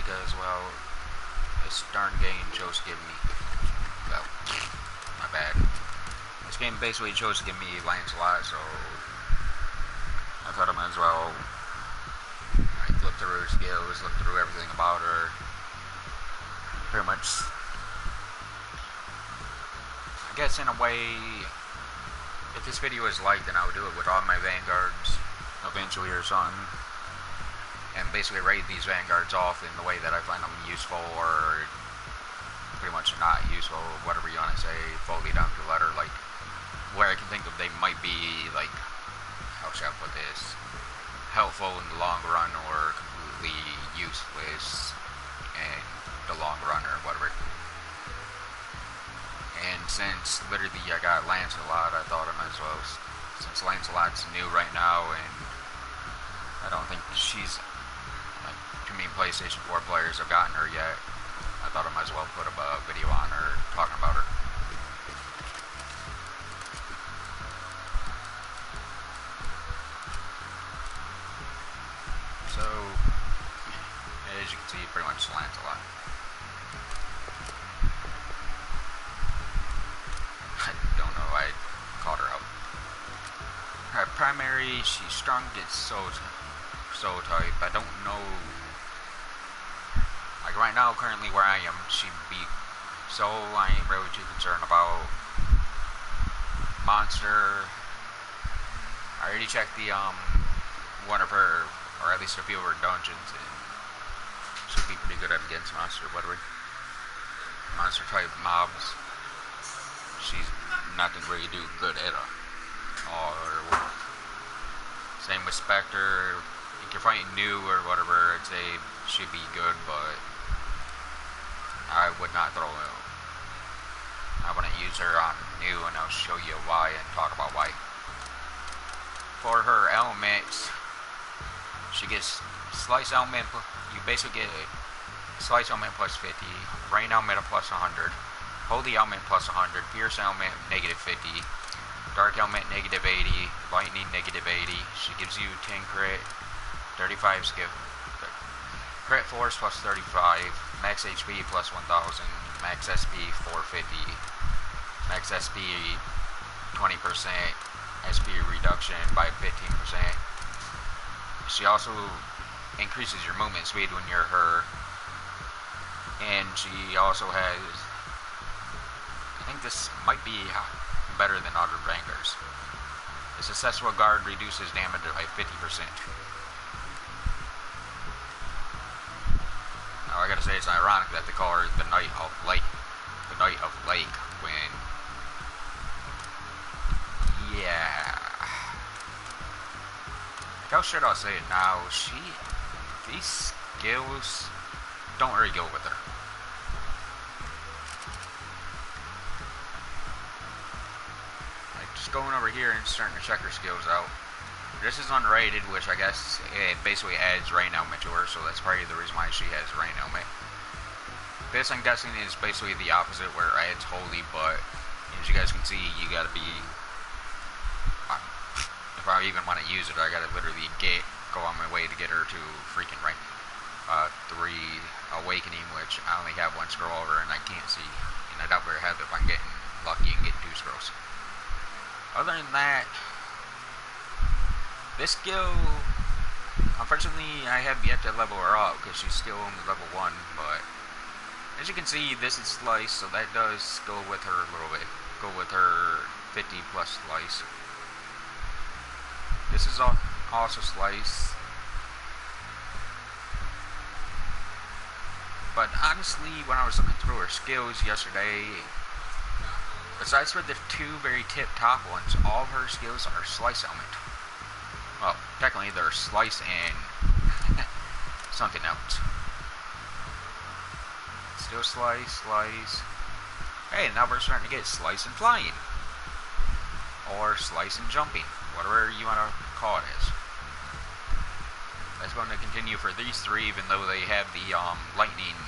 because, well, this darn game chose to give me, well, my bad. This game basically chose to give me Lancelot, so I thought I might as well look through her skills, look through everything about her. Pretty much, I guess in a way, if this video is liked, then I would do it with all my vanguards eventually or something. And basically rate these vanguards off in the way that I find them useful or pretty much not useful, whatever you want to say, fully down to the letter. Like, where I can think of they might be, like, how should I put this, helpful in the long run or completely useless in the long run or whatever. And since literally I got Lancelot, I thought I might as well, since Lancelot's new right now and I don't think she's, like, too many PlayStation 4 players have gotten her yet, I thought I might as well put up a video on her talking about her. So, as you can see, pretty much Lancelot. I don't know, I called her out. Her primary, she's strong, gets so type. I don't know. Like right now, currently where I am, she beat. So I ain't really too concerned about Monster. I already checked the one of her, or at least a few of her dungeons, and she'll be pretty good at against Monster, whatever. Monster type mobs. She's not gonna really do good at her. Or same with Spectre. If you're fighting new or whatever, I'd say she'd be good, but I would not throw her. I wouldn't use her on new, and I'll show you why and talk about why. For her elements, she gets Slice Element. You basically get Slice Element plus 50, Rain Element plus 100, Holy Element plus 100, Fierce Element negative 50, Dark Element negative 80, Lightning negative 80. She gives you 10 crit, 35 skill, crit force plus 35, max HP plus 1000, max SP 450, max SP 20%, SP reduction by 15%. She also increases your movement speed when you're her, and she also has, I think this might be better than other Vanguards. The successful guard reduces damage by 50%. Now I gotta say, it's ironic that they call her the Knight of Lake. The Knight of Lake, when, yeah, like how should I say it now? These skills don't really go with her. Like, just going over here and starting to check her skills out. This is unrated, which I guess it basically adds Rain Element to her, so that's probably the reason why she has Rain Element. This, I'm guessing, is basically the opposite, where it adds Holy, but as you guys can see, you gotta be, if I even want to use it, I gotta literally go on my way to get her to freaking rank 3 Awakening, which I only have 1 scroll over and I can't see, and I doubt very have if I'm getting lucky and getting 2 scrolls. Other than that, this skill, unfortunately, I have yet to level her up because she's still only level 1, but as you can see, this is Slice, so that does go with her a little bit. Go with her 50 plus Slice. This is also Slice. But honestly, when I was looking through her skills yesterday, besides for the 2 very tip-top ones, all of her skills are Slice Element. Well, technically they're Slice and something else. Still Slice, Slice. Hey, now we're starting to get Slice and Flying. Or Slice and Jumping. Whatever you want to call it as. That's going to continue for these 3, even though they have the lightning.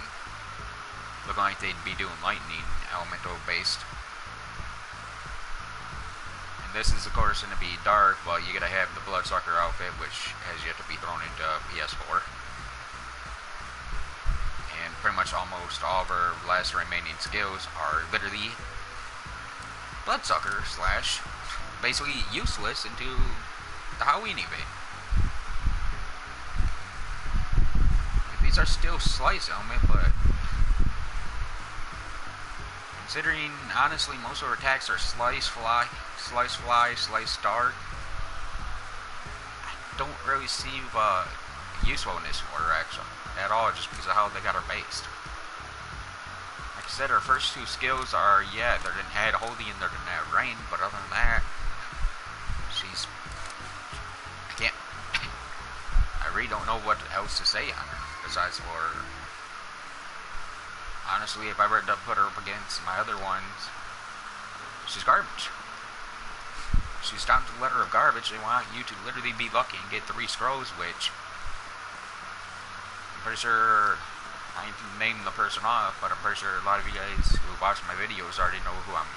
Look like they'd be doing lightning elemental based. This is of course going to be dark, but you gotta have the Bloodsucker outfit, which has yet to be thrown into PS4. pretty much almost all of our last remaining skills are literally bloodsucker slash basically useless into the Halloween event. These are still slice element, but considering honestly most of our attacks are slice fly, slice dart, I don't really see usefulness for her actually at all, just because of how they got her based. Like I said, our first two skills are, yeah, they're in head holding and they're in that rain, but other than that, I really don't know what else to say on her, besides for, honestly, if I were to put her up against my other ones, she's garbage. She's down to the letter of garbage. They want you to literally be lucky and get 3 scrolls, which I'm pretty sure, I ain't name the person off, but I'm pretty sure a lot of you guys who watch my videos already know who I'm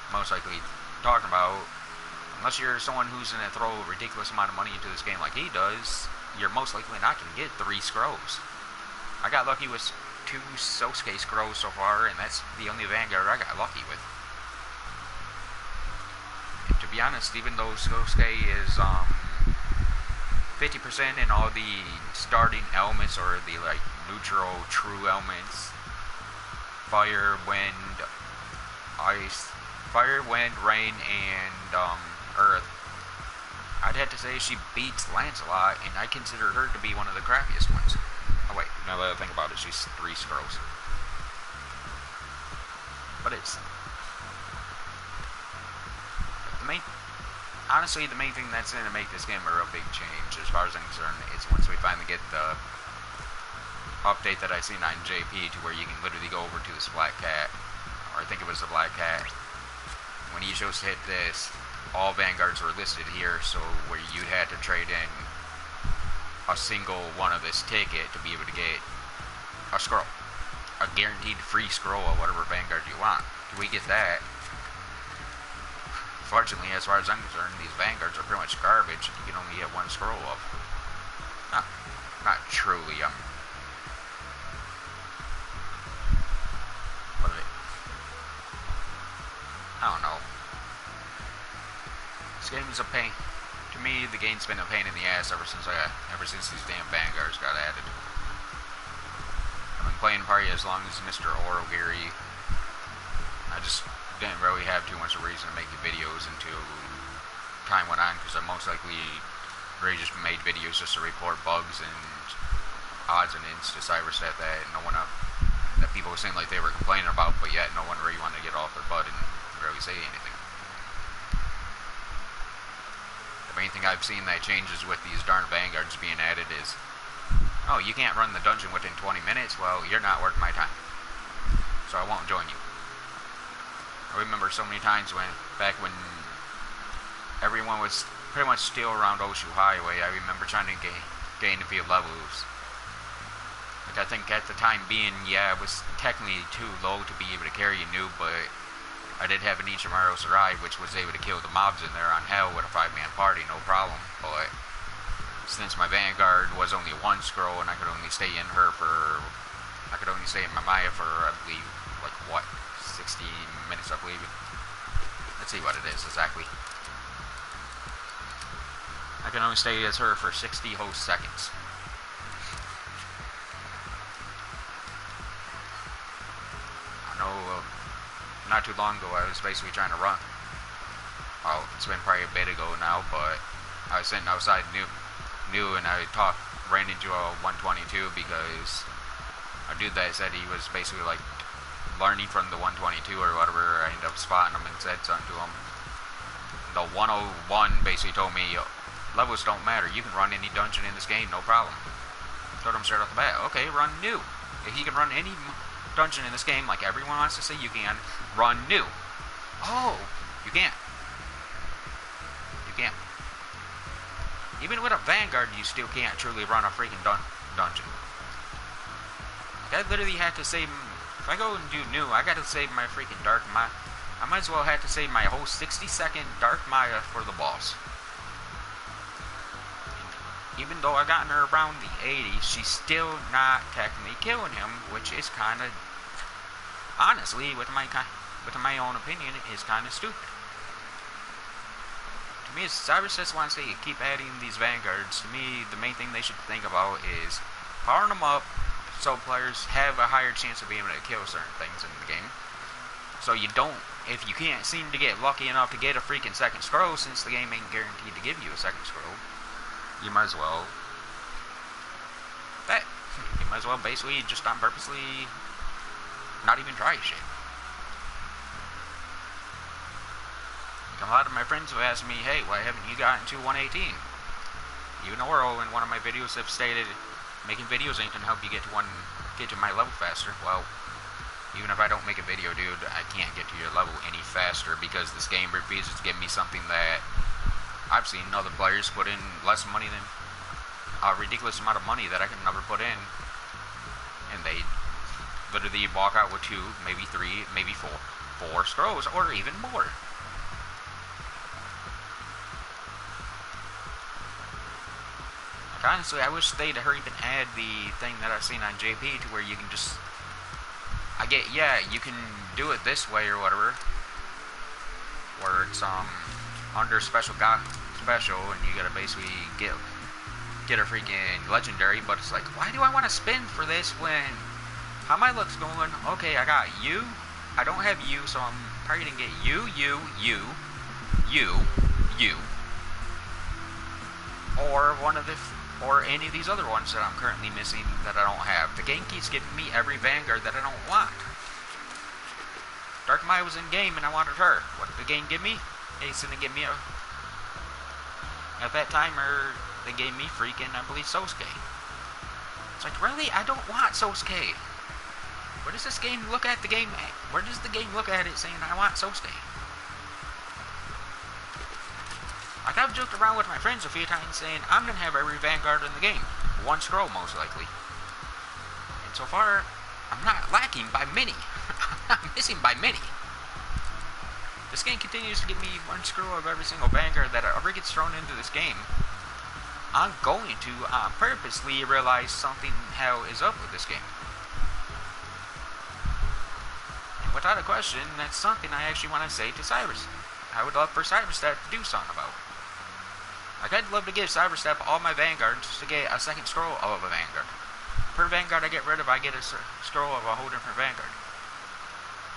most likely talking about. Unless you're someone who's going to throw a ridiculous amount of money into this game like he does, you're most likely not going to get 3 scrolls. I got lucky with 2 Sosuke scrolls so far, and that's the only Vanguard I got lucky with. And to be honest, even though Sosuke is 50% in all the starting elements, or the like neutral true elements, fire, wind, rain, and earth, I'd have to say she beats Lancelot, and I consider her to be one of the crappiest ones. Oh wait, now that I think about it, she's 3 scrolls. But it's honestly, the main thing that's going to make this game a real big change, as far as I'm concerned, is once we finally get the update that I seen on JP, to where you can literally go over to this black cat, or I think it was the black cat. When he chose to hit this, all Vanguards were listed here, so where you had to trade in a single one of this ticket to be able to get a scroll. A guaranteed free scroll of whatever Vanguard you want. Do we get that? Fortunately, as far as I'm concerned, these Vanguards are pretty much garbage. You can only get 1 scroll of. Not truly, I don't know. This game is a pain. To me, the game's been a pain in the ass ever since these damn Vanguards got added. I've been playing probably as long as Mr. Onigiri. I just didn't really have too much of a reason to make the videos until time went on, because I most likely really just made videos just to report bugs and odds and ends to Cyberset that that people were saying like they were complaining about, but yet no one really wanted to get off their butt and really say anything. The main thing I've seen that changes with these darn Vanguards being added is, oh, you can't run the dungeon within 20 minutes? Well, you're not worth my time, so I won't join you. I remember so many times back when everyone was pretty much still around Oshu Highway, I remember trying to gain a few levels. Like, I think at the time being, yeah, it was technically too low to be able to carry a noob, but I did have an Ichimaru Sarai, which was able to kill the mobs in there on Hell with a 5-man party, no problem. But since my Vanguard was only 1 scroll, and I could only stay in my Maya for, I believe, like, what, 60 minutes, I believe. Let's see what it is exactly. I can only stay as her for 60 whole seconds. I know, not too long ago, I was basically trying to run. Oh, it's been probably a bit ago now, but I was sitting outside New, and I ran into a 122 because a dude that said he was basically like learning from the 122 or whatever. I ended up spotting him and said something to him. The 101 basically told me, levels don't matter, you can run any dungeon in this game, no problem. Told him straight off the bat, okay, run new. If you can run any dungeon in this game, like everyone wants to say you can, run new. Oh, you can't. You can't. Even with a Vanguard, you still can't truly run a freaking dungeon. Like, I literally had to save, if I go and do new, I gotta save my freaking Dark Maya. I might as well have to save my whole 60-second Dark Maya for the boss. even though I gotten her around the 80s, she's still not technically killing him, which is kind of, honestly, with my own opinion, is kind of stupid. To me, Cyrus just wants to keep adding these vanguards. To me, the main thing they should think about is powering them up so players have a higher chance of being able to kill certain things in the game. So you don't, if you can't seem to get lucky enough to get a freaking second scroll, since the game ain't guaranteed to give you a second scroll, you might as well basically just on purposely not even try shit. A lot of my friends have asked me, hey, why haven't you gotten to 118? Even Oral in one of my videos have stated, making videos ain't gonna help you get to my level faster. Well, even if I don't make a video, dude, I can't get to your level any faster because this game refuses to give me something that I've seen other players put in less money than a ridiculous amount of money that I can never put in, and they literally walk out with 2, maybe 3, maybe 4 scrolls, or even more. Like, honestly, I wish they'd hurry up and add the thing that I've seen on JP to where you can just, you can do it this way or whatever, where it's under special, and you gotta basically get a freaking legendary, but it's like, why do I want to spend for this when how my luck's going? Okay, I got you, I don't have you, so I'm probably gonna get you, or any of these other ones that I'm currently missing that I don't have. The game keeps giving me every Vanguard that I don't want. Dark Maya was in game and I wanted her. What did the game give me? It's gonna give me at that timer, they gave me freaking, I believe, Sosuke. It's like, really? I don't want Sosuke. Where does this game look at the game? Where does the game look at it saying I want Sosuke? Like, I've joked around with my friends a few times saying I'm gonna have every Vanguard in the game. 1 scroll, most likely. And so far, I'm not lacking by many. I'm not missing by many. This game continues to give me 1 scroll of every single Vanguard that ever gets thrown into this game. I'm going to purposely realize something hell is up with this game. And without a question, that's something I actually want to say to Cyrus. I would love for Cyberstep to do something about. Like, I'd love to give Cyberstep all my Vanguards to get a second scroll of a Vanguard. Per Vanguard I get rid of, I get a scroll of a whole different Vanguard.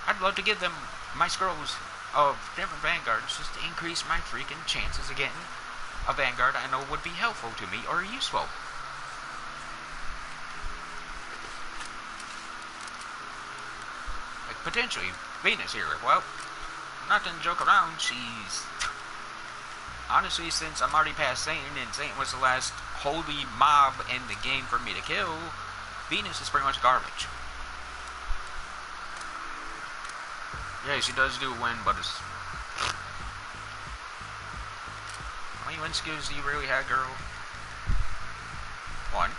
I'd love to give them my scrolls of different Vanguards just to increase my freaking chances of getting a Vanguard I know would be helpful to me or useful. Like, potentially, Venus here. Well, I'm not gonna joke around, she's... Honestly, since I'm already past Satan, and Satan was the last holy mob in the game for me to kill, Venus is pretty much garbage. Yeah, she does do win, but it's... How many win skills do you really have, girl? 1.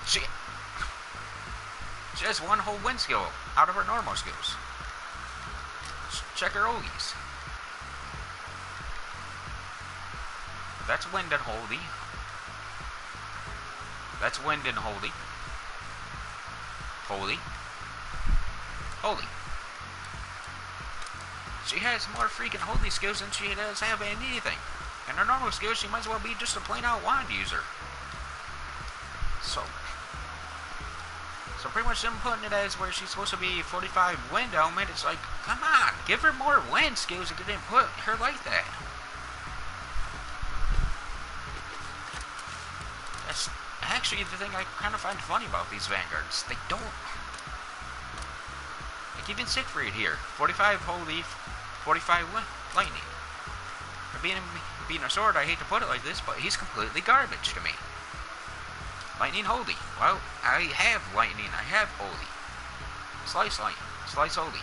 She has 1 whole win skill out of her normal skills. Check her Ogies. That's wind and holy. That's wind and holy. Holy. Holy. She has more freaking holy skills than she does have in anything. And her normal skills, she might as well be just a plain out wand user. So pretty much them putting it as where she's supposed to be 45 wind element, it's like, come on, give her more wind skills if you didn't put her like that. That's actually the thing I kind of find funny about these Vanguards. They don't... Like, even Siegfried here, 45 holy, 45 lightning. For being a sword, I hate to put it like this, but he's completely garbage to me. Lightning holy. Well, I have lightning. I have holy. Slice lightning. Slice holy.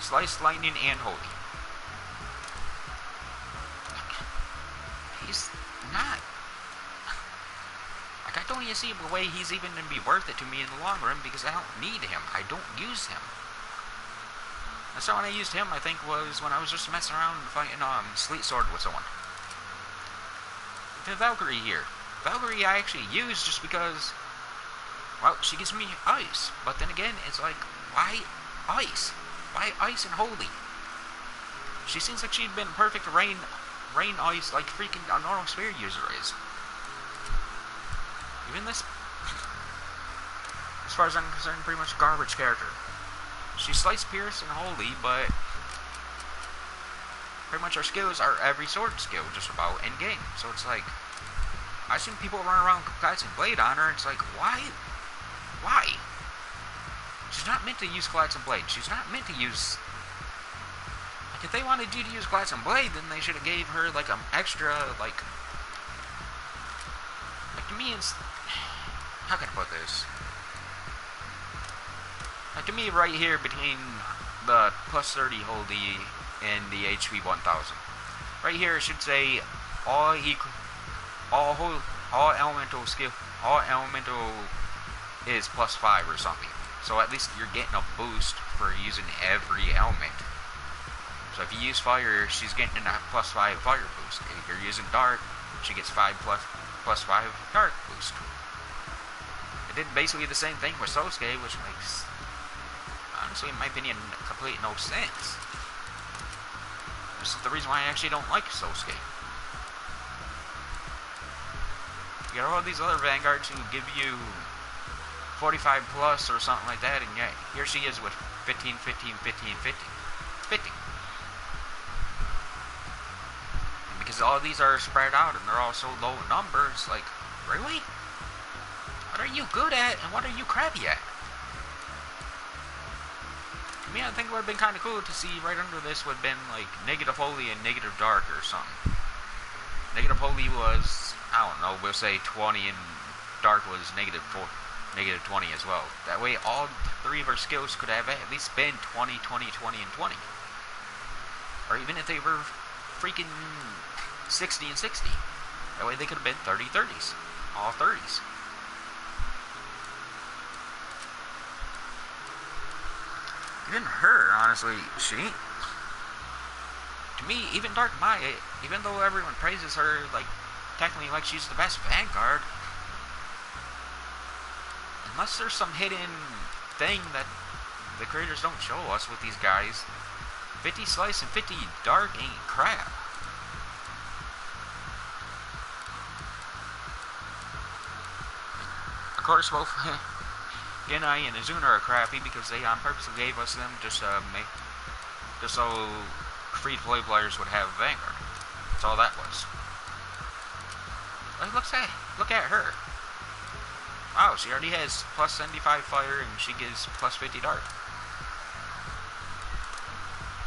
Slice lightning and holy. He's not. Like, I don't even see a way he's even going to be worth it to me in the long run because I don't need him. I don't use him. Last time when I used him, I think, was when I was just messing around and fighting Sleet Sword with someone. The Valkyrie here. Valkyrie I actually use just because, well, she gives me ice. But then again, it's like, why ice? Why ice and holy? She seems like she'd been perfect rain ice like freaking a normal spear user is. Even this, as far as I'm concerned, pretty much garbage character. She slice, pierce, and holy, but pretty much her skills are every sword skill just about in game. So it's like, I've seen people run around with Collection Blade on her, and it's like, why? Why? She's not meant to use Collection Blade. She's not meant to use... Like, if they wanted you to use Collection Blade, then they should have gave her, like, an extra, like... Like, to me, it's... How can I put this? Like, to me, right here, between the plus 30 holy and the HP 1000. Right here, it should say, all elemental skill, all elemental is plus 5 or something. So at least you're getting a boost for using every element. So if you use fire, she's getting a plus 5 fire boost. If you're using dark, she gets plus 5 dark boost. It did basically the same thing with Sosuke, which makes, honestly, in my opinion, completely no sense. This is the reason why I actually don't like Sosuke. You got all these other Vanguards who give you 45 plus or something like that, and yeah, here she is with 15, 15, 15, 15. 50. And because all of these are spread out and they're all so low in numbers, like, really? What are you good at and what are you crappy at? To me, I think it would have been kind of cool to see right under this would have been like negative holy and negative dark or something. Negative holy was, I don't know, we'll say 20, and dark was negative 20 as well. That way all three of our skills could have at least been 20, 20, 20, and 20. Or even if they were freaking 60 and 60. That way they could have been 30, 30s. All 30s. Even her, honestly, to me, even Dark Maya, even though everyone praises her, like, technically like she's the best Vanguard, unless there's some hidden thing that the creators don't show us with these guys, 50 Slice and 50 Dark ain't crap. Of course, both Genai and Izuna are crappy because they on purpose gave us them just so free-to-play players would have Vanguard. That's all that was. Like, look at her. Wow, she already has plus 75 fire and she gives plus 50 dark.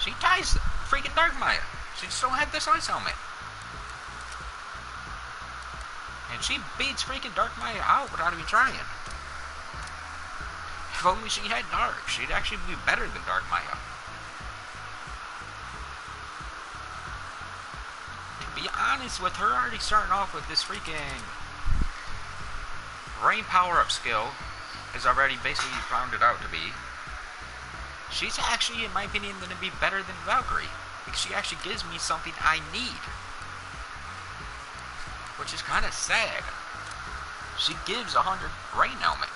She ties freaking Dark Maya. She just don't have this ice helmet. And she beats freaking Dark Maya out without even trying. If only she had dark, she'd actually be better than Dark Maya. To be honest, with her already starting off with this freaking rain power-up skill, is already basically rounded out to be, she's actually, in my opinion, going to be better than Valkyrie. Because she actually gives me something I need. Which is kind of sad. She gives 100 rain element.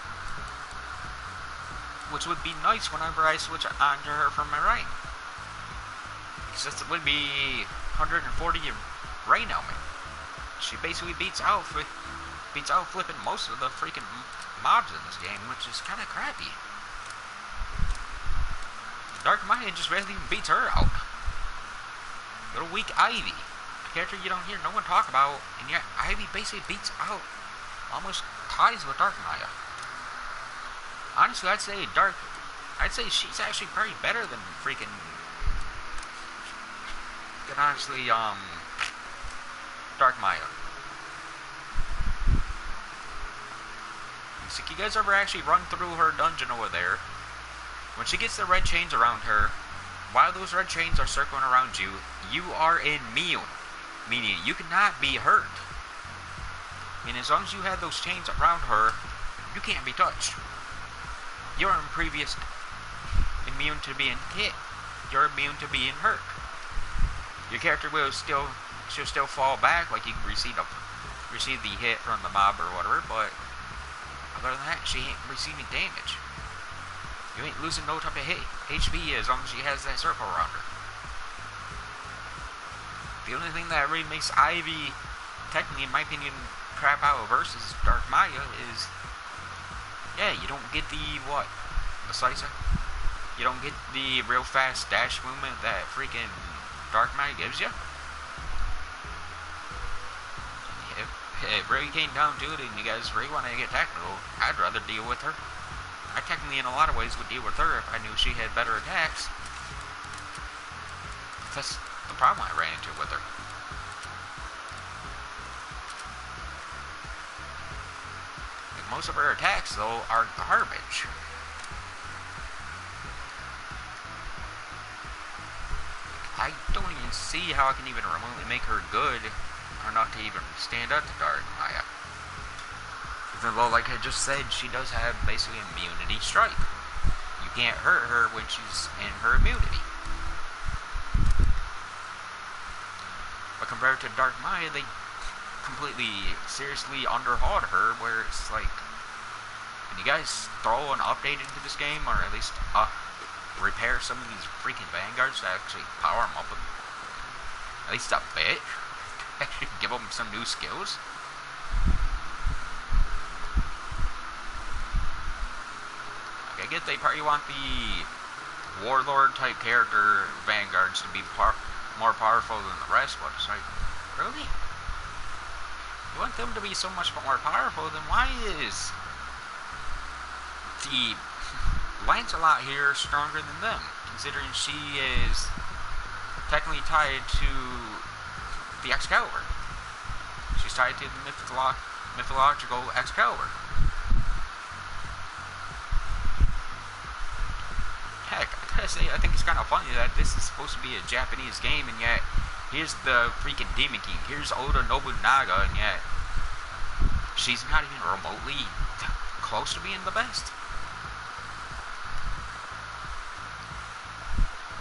Which would be nice whenever I switch onto her from my rain. Because it would be 140 rain element. She basically beats out flipping most of the freaking mobs in this game, which is kind of crappy. Dark Maya just barely even beats her out. Little weak Ivy, a character you don't hear no one talk about, and yet Ivy basically beats out, almost ties with Dark Maya. Honestly, I'd say she's actually probably better than freaking, Dark Maya. So if you guys ever actually run through her dungeon over there, when she gets the red chains around her, while those red chains are circling around you, you are immune. Meaning you cannot be hurt. I mean, as long as you have those chains around her, you can't be touched. You're immune to being hit. you're immune to being hurt. Your character will she'll still fall back, like you can receive the hit from the mob or whatever, but other than that, she ain't receiving damage. You ain't losing no type of HP as long as she has that circle around her. The only thing that really makes Ivy, technically in my opinion, crap out versus Dark Maya is, yeah, you don't get the slicer. You don't get the real fast dash movement that freaking Dark Maya gives you. If it really came down to it and you guys really want to get technical, I'd rather deal with her. I technically, in a lot of ways, would deal with her if I knew she had better attacks. That's the problem I ran into with her. And most of her attacks, though, are garbage. I don't even see how I can even remotely make her good enough to even stand up to Dark Maya. Even though, like I just said, she does have basically immunity strike. You can't hurt her when she's in her immunity. But compared to Dark Maya, they completely seriously underhauled her, where it's like, can you guys throw an update into this game, or at least repair some of these freaking vanguards to actually power them up at least a bit? Actually give them some new skills? I get they probably want the warlord type character vanguards to be more powerful than the rest, but it's like, really? You want them to be so much more powerful, then why is the Lancelot here stronger than them, considering she is technically tied to the Excalibur? She's tied to the mythological Excalibur. Heck, I gotta say, I think it's kind of funny that this is supposed to be a Japanese game, and yet here's the freaking Demon King, here's Oda Nobunaga, and yet she's not even remotely close to being the best.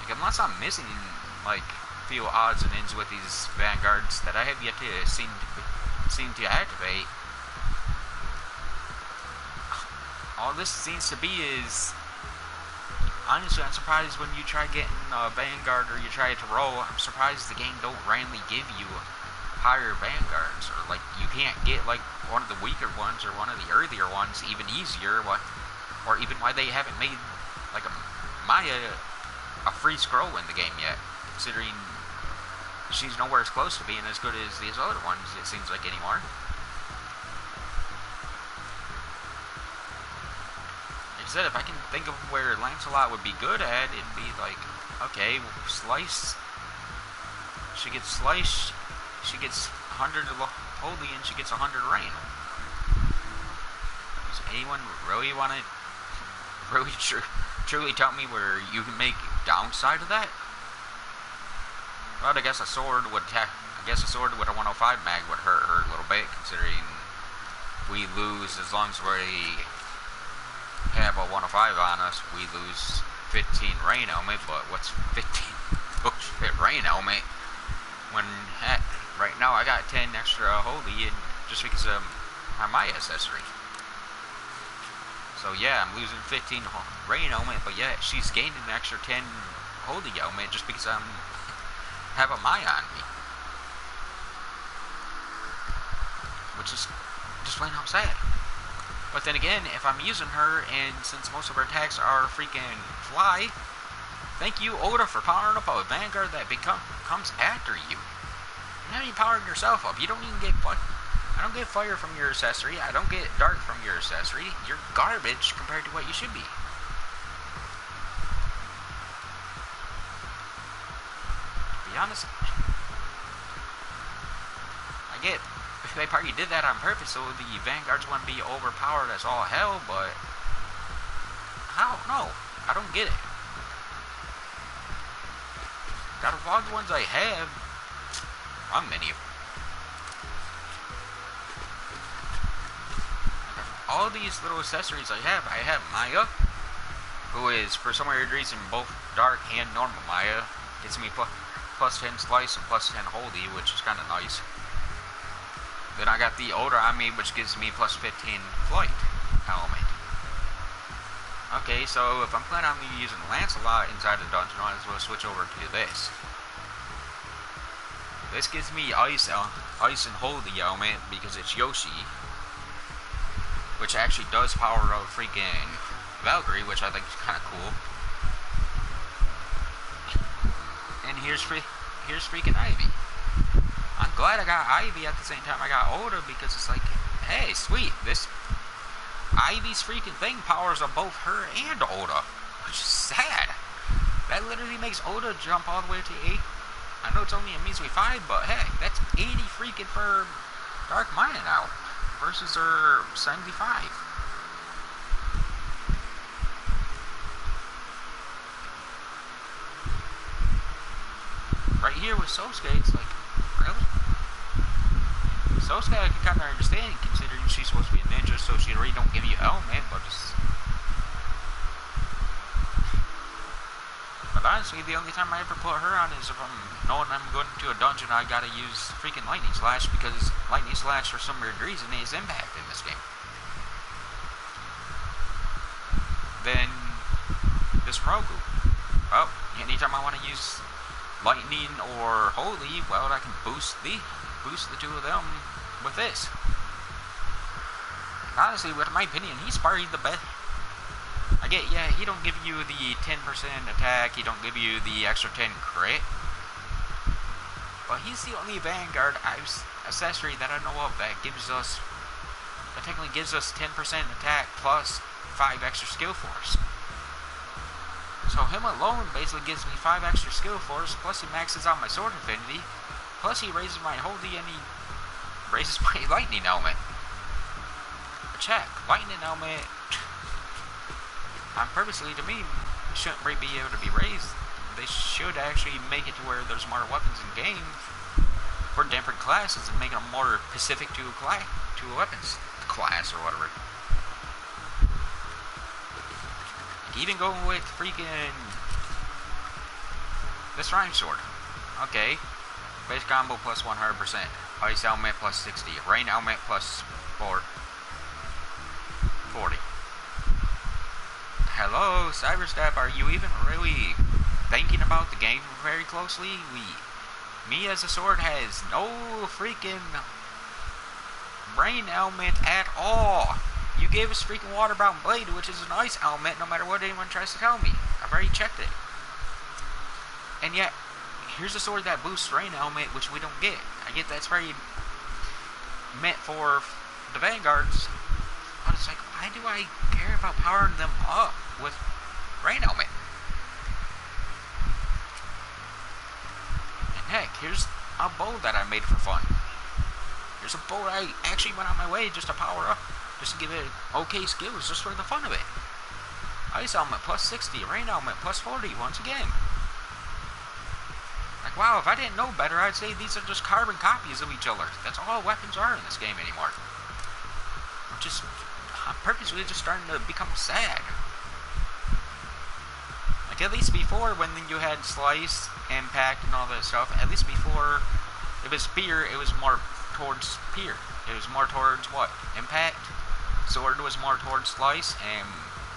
Like, unless I'm missing, like, few odds and ends with these vanguards that I have yet to seem to activate, all this seems to be is, honestly, I'm surprised when you try getting a vanguard or you try to roll, I'm surprised the game don't randomly give you higher vanguards, or like you can't get like one of the weaker ones or one of the earlier ones even easier, or even why they haven't made like a Maya a free scroll in the game yet, considering she's nowhere as close to being as good as these other ones, it seems like, anymore. Instead, if I can think of where Lancelot would be good at, it'd be like, okay, slice. She gets slice, she gets 100 holy, and she gets 100 rain. Does anyone really want to truly tell me where you can make downside of that? Well, I guess a sword would with a 105 mag would hurt her a little bit, considering we lose, as long as we have a 105 on us, we lose 15 rain element. But what's 15 bullshit rain element when, heck, right now I got 10 extra holy, and just because of my Maya accessory. So yeah, I'm losing 15 rain element, but yeah, she's gaining an extra 10 holy element just because I'm have a Maya on me, which is just plain out sad. But then again, if I'm using her, and since most of her attacks are freaking fly, thank you, Oda, for powering up a vanguard that comes after you. You're not even powering yourself up. You don't even get fire. I don't get fire from your accessory. I don't get dark from your accessory. You're garbage compared to what you should be. To be honest, I get they probably did that on purpose so the vanguards wouldn't be overpowered as all hell, but I don't know. I don't get it. Out of all the ones I have, I'm many. All these little accessories I have Maya, who is, for some weird reason, both dark and normal Maya. Gets me plus 10 slice and plus 10 holy, which is kind of nice. Then I got the older on me, which gives me plus 15 flight element. Okay, so if I'm planning on using Lancelot inside the dungeon, I might as well switch over to this. This gives me ice and holy element because it's Yoshi, which actually does power up freaking Valkyrie, which I think is kind of cool. And here's freaking Ivy. I'm glad I got Ivy at the same time I got Oda, because it's like, hey, sweet, this Ivy's freaking thing powers up both her and Oda, which is sad. That literally makes Oda jump all the way to 8. I know it's only a measly 5, but hey, that's 80 freaking for Dark Maya now, versus her 75. Right here with Sosuke, it's like, really? Sosuke I can kind of understand, considering she's supposed to be a ninja, so she really don't give you element, but just... But honestly, the only time I ever put her on is if I'm knowing I'm going to a dungeon, I gotta use freaking Lightning Slash, because Lightning Slash, for some weird reason, is impact in this game. Then, this Moroku. Well, anytime I want to use Lightning or Holy, well, I can boost the two of them with this. Honestly, with my opinion, he's probably the best. I get, yeah, he don't give you the 10% attack, he don't give you the extra 10 crit, but he's the only Vanguard accessory that I know of that technically gives us 10% attack plus 5 extra skill force. So him alone basically gives me 5 extra skill force, plus he maxes out my sword affinity, plus he raises my holy and he raises my lightning element. Check, lightning element, on purposely to me, shouldn't be able to be raised. They should actually make it to where there's more weapons in game for different classes and make them more specific to a weapons class or whatever. Even going with freaking this rhyme sword. Okay. Base combo plus 100%. Ice element plus 60. Rain element plus 40. Hello, Cyberstep, are you even really thinking about the game very closely? Me as a sword has no freaking rain element at all. You gave us freaking Waterbound Blade, which is an ice element, no matter what anyone tries to tell me. I've already checked it. And yet, here's a sword that boosts rain element, which we don't get. I get that's very meant for the Vanguards. But it's like, why do I care about powering them up with rain element? And heck, here's a bow that I made for fun. Here's a bow I actually went on my way just to power up, just to give it okay skills, just for the fun of it. Ice element plus 60, rain element plus 40 once again. Like, wow, if I didn't know better, I'd say these are just carbon copies of each other. That's all weapons are in this game anymore. I'm purposely just starting to become sad. Like, at least before, when you had Slice, Impact, and all that stuff, at least before, if it's Spear, it was more towards Spear. It was more towards what? Impact. Sword was more towards Slice, and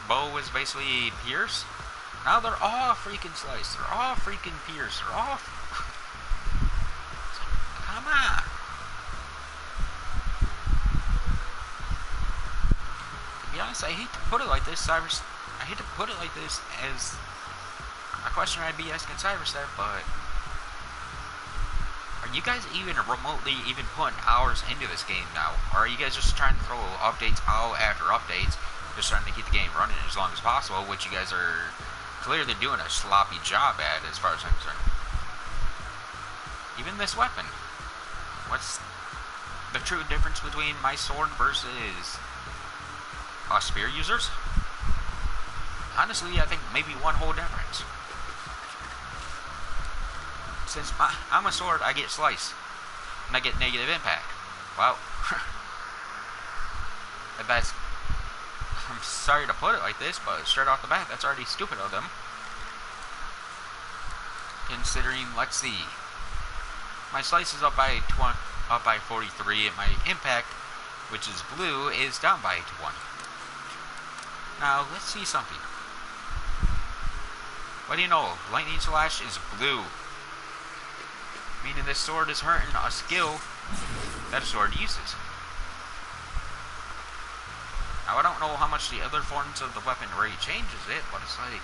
Bow was basically Pierce. Now they're all freaking Slice. They're all freaking Pierce. They're all... Come on. To be honest, I hate to put it like this, I hate to put it like this as a question I'd be asking Cyberstep, but are you guys even remotely putting hours into this game now? Or are you guys just trying to throw updates out after updates, just trying to keep the game running as long as possible, which you guys are clearly doing a sloppy job at, as far as I'm concerned. Even this weapon. What's the true difference between my sword versus spear users? Honestly, I think maybe one whole difference. Since I'm a sword, I get Slice, and I get negative impact. Well, if that's I'm sorry to put it like this, but straight off the bat, that's already stupid of them. Considering, let's see, my slice is up by 43, and my impact, which is blue, is down by 1. Now, let's see something. What do you know? Lightning Slash is blue. Meaning this sword is hurting a skill that a sword uses. Now, I don't know how much the other forms of the weapon really changes it, but it's like,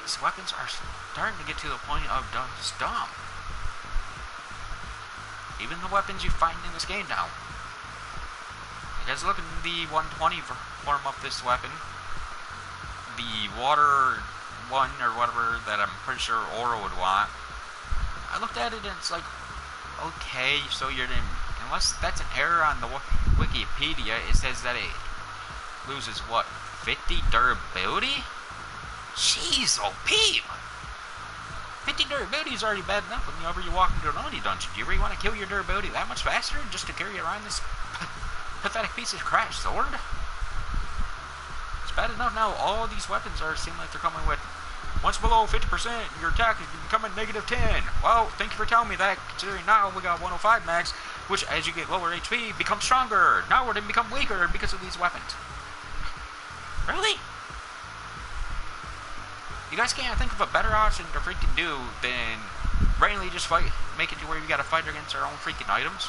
these weapons are starting to get to the point of just dumb. Even the weapons you find in this game now. You guys look at the 120 form of this weapon. The water one or whatever that I'm pretty sure Aura would want. I looked at it and it's like, okay, so you're in, unless that's an error on the Wikipedia, it says that it loses what, 50 durability? Jeez, OP! 50 durability is already bad enough whenever you walk into an Oni dungeon. Do you really want to kill your durability that much faster just to carry around this pathetic piece of crap sword? It's bad enough now all these weapons seem like they're coming with, once below 50%, your attack is becoming -10. Well, thank you for telling me that, considering now we got 105 max, which as you get lower HP, becomes stronger. Now we're going to become weaker because of these weapons. Really? You guys can't think of a better option to freaking do than randomly just fight, make it to where you gotta fight against our own freaking items?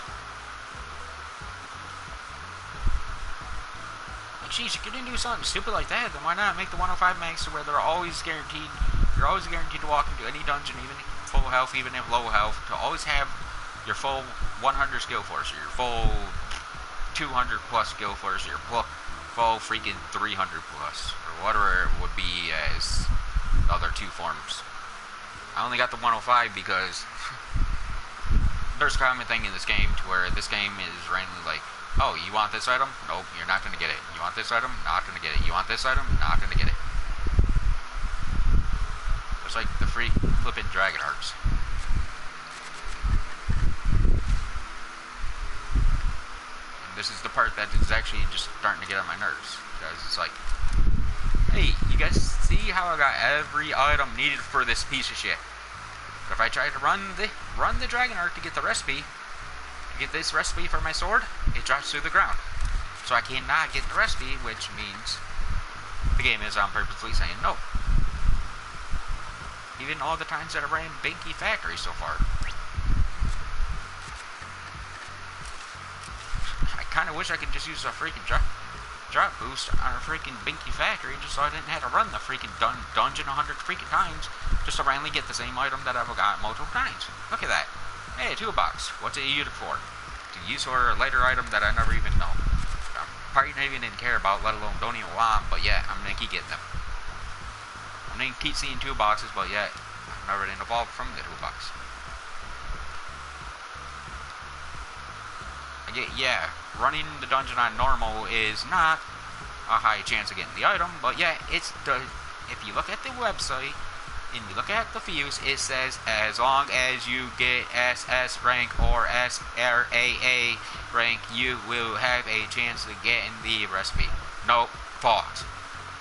Like, geez, if you didn't do something stupid like that, then why not make the 105 max to where they're always guaranteed, you're always guaranteed to walk into any dungeon, even full health, even if low health, to always have your full 100 skill force, or your full 200 plus skill force, or your full freaking 300 plus, or whatever it would be as the other two forms. I only got the 105 because there's a common thing in this game to where this game is randomly like, oh, you want this item? Nope, you're not going to get it. You want this item? Not going to get it. You want this item? Not going to get it. It's like the free flippin' dragon arts. And this is the part that is actually just starting to get on my nerves, because it's like, hey, you guys see how I got every item needed for this piece of shit? But if I try to run the dragon art to get the recipe, to get this recipe for my sword, it drops through the ground. So I cannot get the recipe, which means the game is on purposely saying no. Even all the times that I ran Binky Factory so far. I kind of wish I could just use a freaking drop boost on a freaking Binky Factory just so I didn't have to run the freaking dungeon 100 freaking times just to randomly get the same item that I've got multiple times. Look at that. Hey, a toolbox. What's it used for? To use for a later item that I never even know. Probably not even didn't care about, let alone don't even want, but yeah, I'm gonna keep getting them. I'm gonna keep seeing toolboxes, but yet I've never been evolved from the toolbox. Yeah, running the dungeon on normal is not a high chance of getting the item, but yeah, if you look at the website and you look at the views, it says as long as you get SS rank or SRAA rank, you will have a chance of getting the recipe. No, false.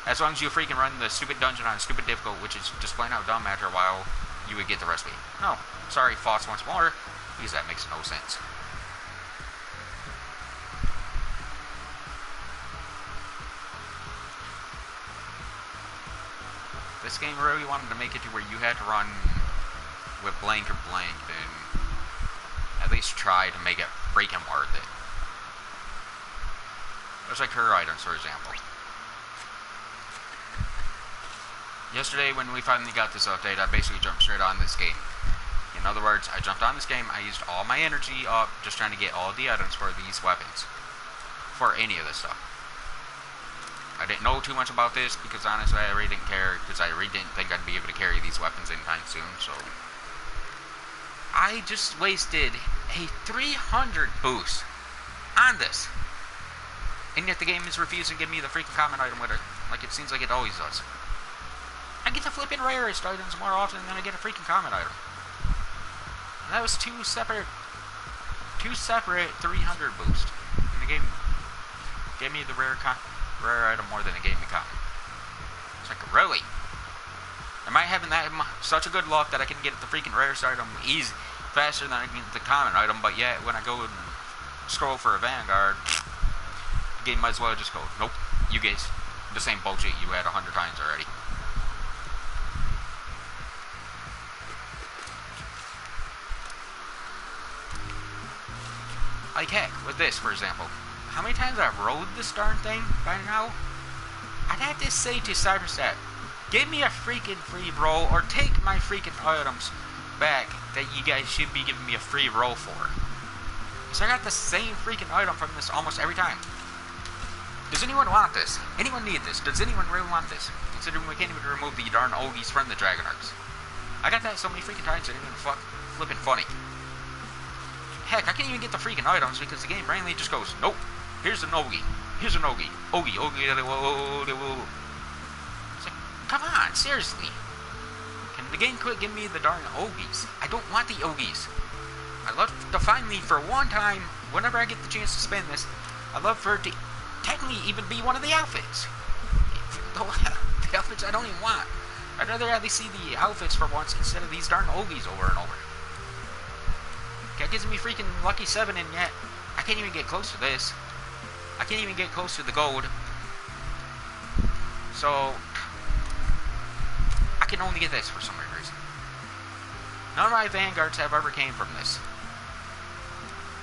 As long as you freaking run the stupid dungeon on stupid difficult, which is just plain out dumb after a while, you would get the recipe. No, sorry, false once more, because that makes no sense. This game really wanted to make it to where you had to run with blank or blank, then at least try to make it freaking worth it. There's like her items, for example. Yesterday, when we finally got this update, I basically jumped straight on this game. In other words, I jumped on this game, I used all my energy up just trying to get all the items for these weapons. For any of this stuff. I didn't know too much about this because honestly I really didn't care, because I really didn't think I'd be able to carry these weapons anytime soon, so I just wasted a 300 boost on this, and yet the game is refusing to give me the freaking common item with it, like it seems like it always does. I get the flippin' rarest items more often than I get a freaking common item, and that was two separate 300 boosts, and the game gave me me the rare item more than it gave me common. It's like, really? Am I having that such a good luck that I can get the freaking rarest item easy, faster than I can get the common item, but yet when I go and scroll for a Vanguard, the game might as well just go, nope, you get the same bullshit you had 100 times already. Like heck, with this, for example. How many times I've rode this darn thing by now? I'd have to say to Cyberstat, give me a freaking free roll, or take my freaking items back that you guys should be giving me a free roll for. So I got the same freaking item from this almost every time. Does anyone want this? Anyone need this? Does anyone really want this? Considering we can't even remove the darn Ogies from the Dragon Arcs. I got that so many freaking times, it's even flipping funny. Heck, I can't even get the freaking items because the game randomly just goes, nope, here's an Ogie. Here's an Ogie. Ogie. It's like, come on, seriously. Can the game quit giving me the darn Ogies? I don't want the Ogies. I'd love to finally, for one time, whenever I get the chance to spend this, I'd love for it to technically even be one of the outfits. The outfits I don't even want. I'd rather at least see the outfits for once instead of these darn Ogies over and over. That gives me freaking lucky 7, and yet I can't even get close to this. I can't even get close to the gold. So I can only get this for some reason. None of my Vanguards have ever came from this.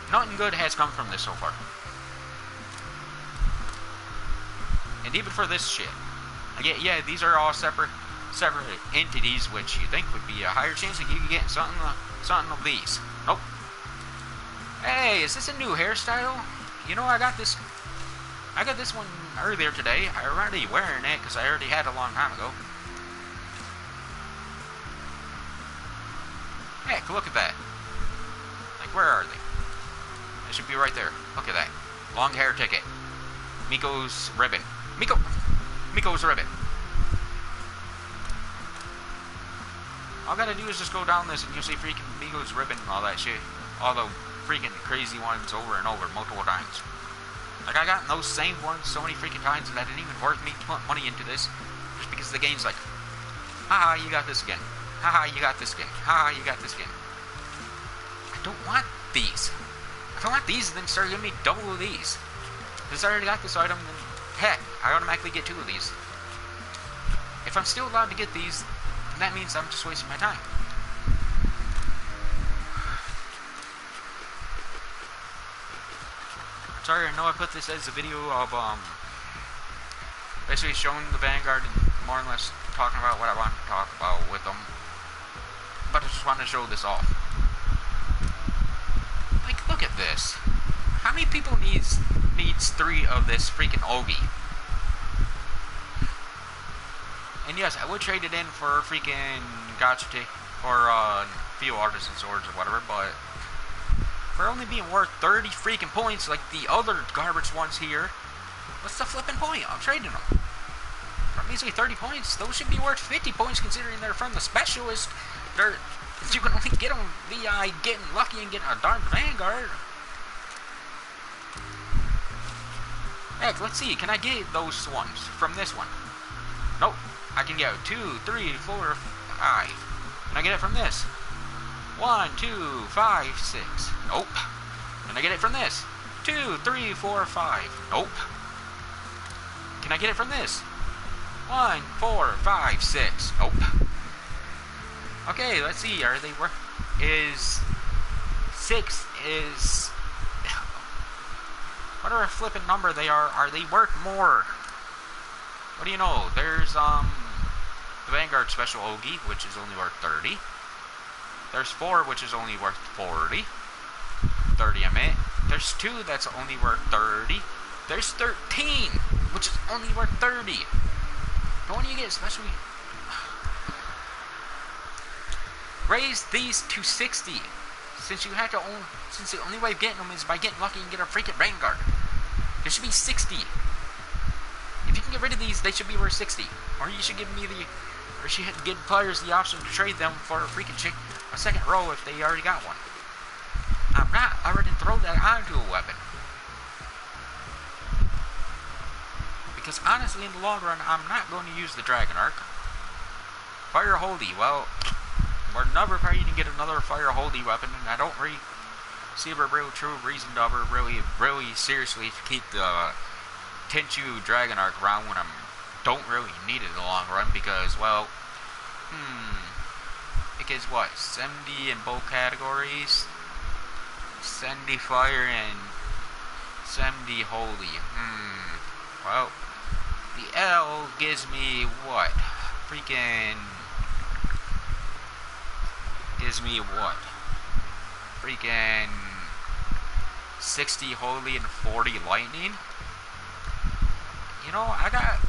Nothing good has come from this so far. And even for this shit. Yeah, these are all separate entities, which you think would be a higher chance of you getting something of these. Nope. Hey, is this a new hairstyle? You know, I got this one earlier today. I'm already wearing it because I already had it a long time ago. Heck, look at that. Like, where are they? They should be right there. Look at that. Long hair ticket. Miko's ribbon. Miko's ribbon. All I gotta do is just go down this and you'll see freaking Miko's ribbon and all that shit. All the freaking crazy ones over and over multiple times. Like, I got those same ones so many freaking times that it didn't even worth me putting money into this. Just because the game's like, haha, you got this again. Haha, you got this again. Haha, you got this again. I don't want these. If I want these, then start giving me double of these. Because I already got this item, then heck, I automatically get 2 of these. If I'm still allowed to get these, then that means I'm just wasting my time. Sorry, I know I put this as a video of, basically showing the Vanguard and more or less talking about what I want to talk about with them. But I just wanted to show this off. Like, look at this. How many people needs 3 of this freaking Ogie? And yes, I would trade it in for freaking gacha or Field Artisan Swords or whatever, but for only being worth 30 freaking points like the other garbage ones here, what's the flipping point of trading them? For measly 30 points, those should be worth 50 points considering they're from the specialist. You can only get them via getting lucky and getting a darn Vanguard. Heck, let's see, can I get those ones from this one? Nope. I can get 2, 3, 4, 5. Can I get it from this? 1, 2, 5, 6. Nope. Can I get it from this? 2, 3, 4, 5. Nope. Can I get it from this? 1, 4, 5, 6. Nope. Okay, let's see. Are they worth? Is 6 is whatever flipping number they are they worth more? What do you know? There's the Vanguard Special Ogie, which is only worth 30. There's 4, which is only worth 40. 30 I meant. There's 2 that's only worth 30. There's 13, which is only worth 30. But when you get especially raise these to 60, since the only way of getting them is by getting lucky and get a freaking Vanguard. There should be 60. If you can get rid of these, they should be worth 60. Or you should give give players the option to trade them for a second row if they already got one. I'm not already throw that onto a weapon. Because honestly, in the long run, I'm not going to use the Dragon Arc. Fire Holy, well, we're never probably going to get another Fire Holy weapon, and I don't really see a real true reason to ever really seriously keep the Tenchu Dragon Arc around when I don't really need it in the long run, because, well, it gets what, 70 in both categories? 70 Fire and 70 Holy. Well, the L gives me what? Freaking freaking 60 Holy and 40 Lightning. You know, I got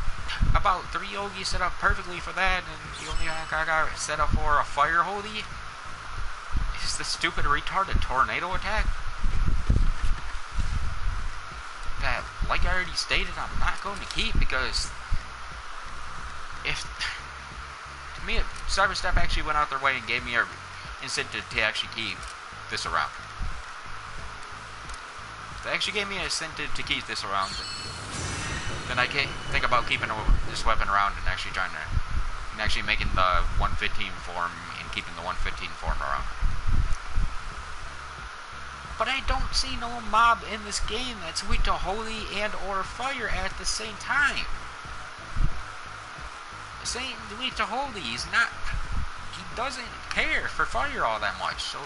about 3 Yogi set up perfectly for that, and the only thing I got set up for a Fire Holy is the stupid retarded Tornado attack. That, like I already stated, I'm not going to keep, because if, to me, Cyberstep actually went out their way and gave me an incentive to actually keep this around. If they actually gave me an incentive to keep this around, then I can't think about keeping this weapon around and actually trying to, and actually making the 115 form and keeping the 115 form around. But I don't see no mob in this game that's weak to Holy and or Fire at the same time. Saying weak to Holy, he doesn't care for Fire all that much, so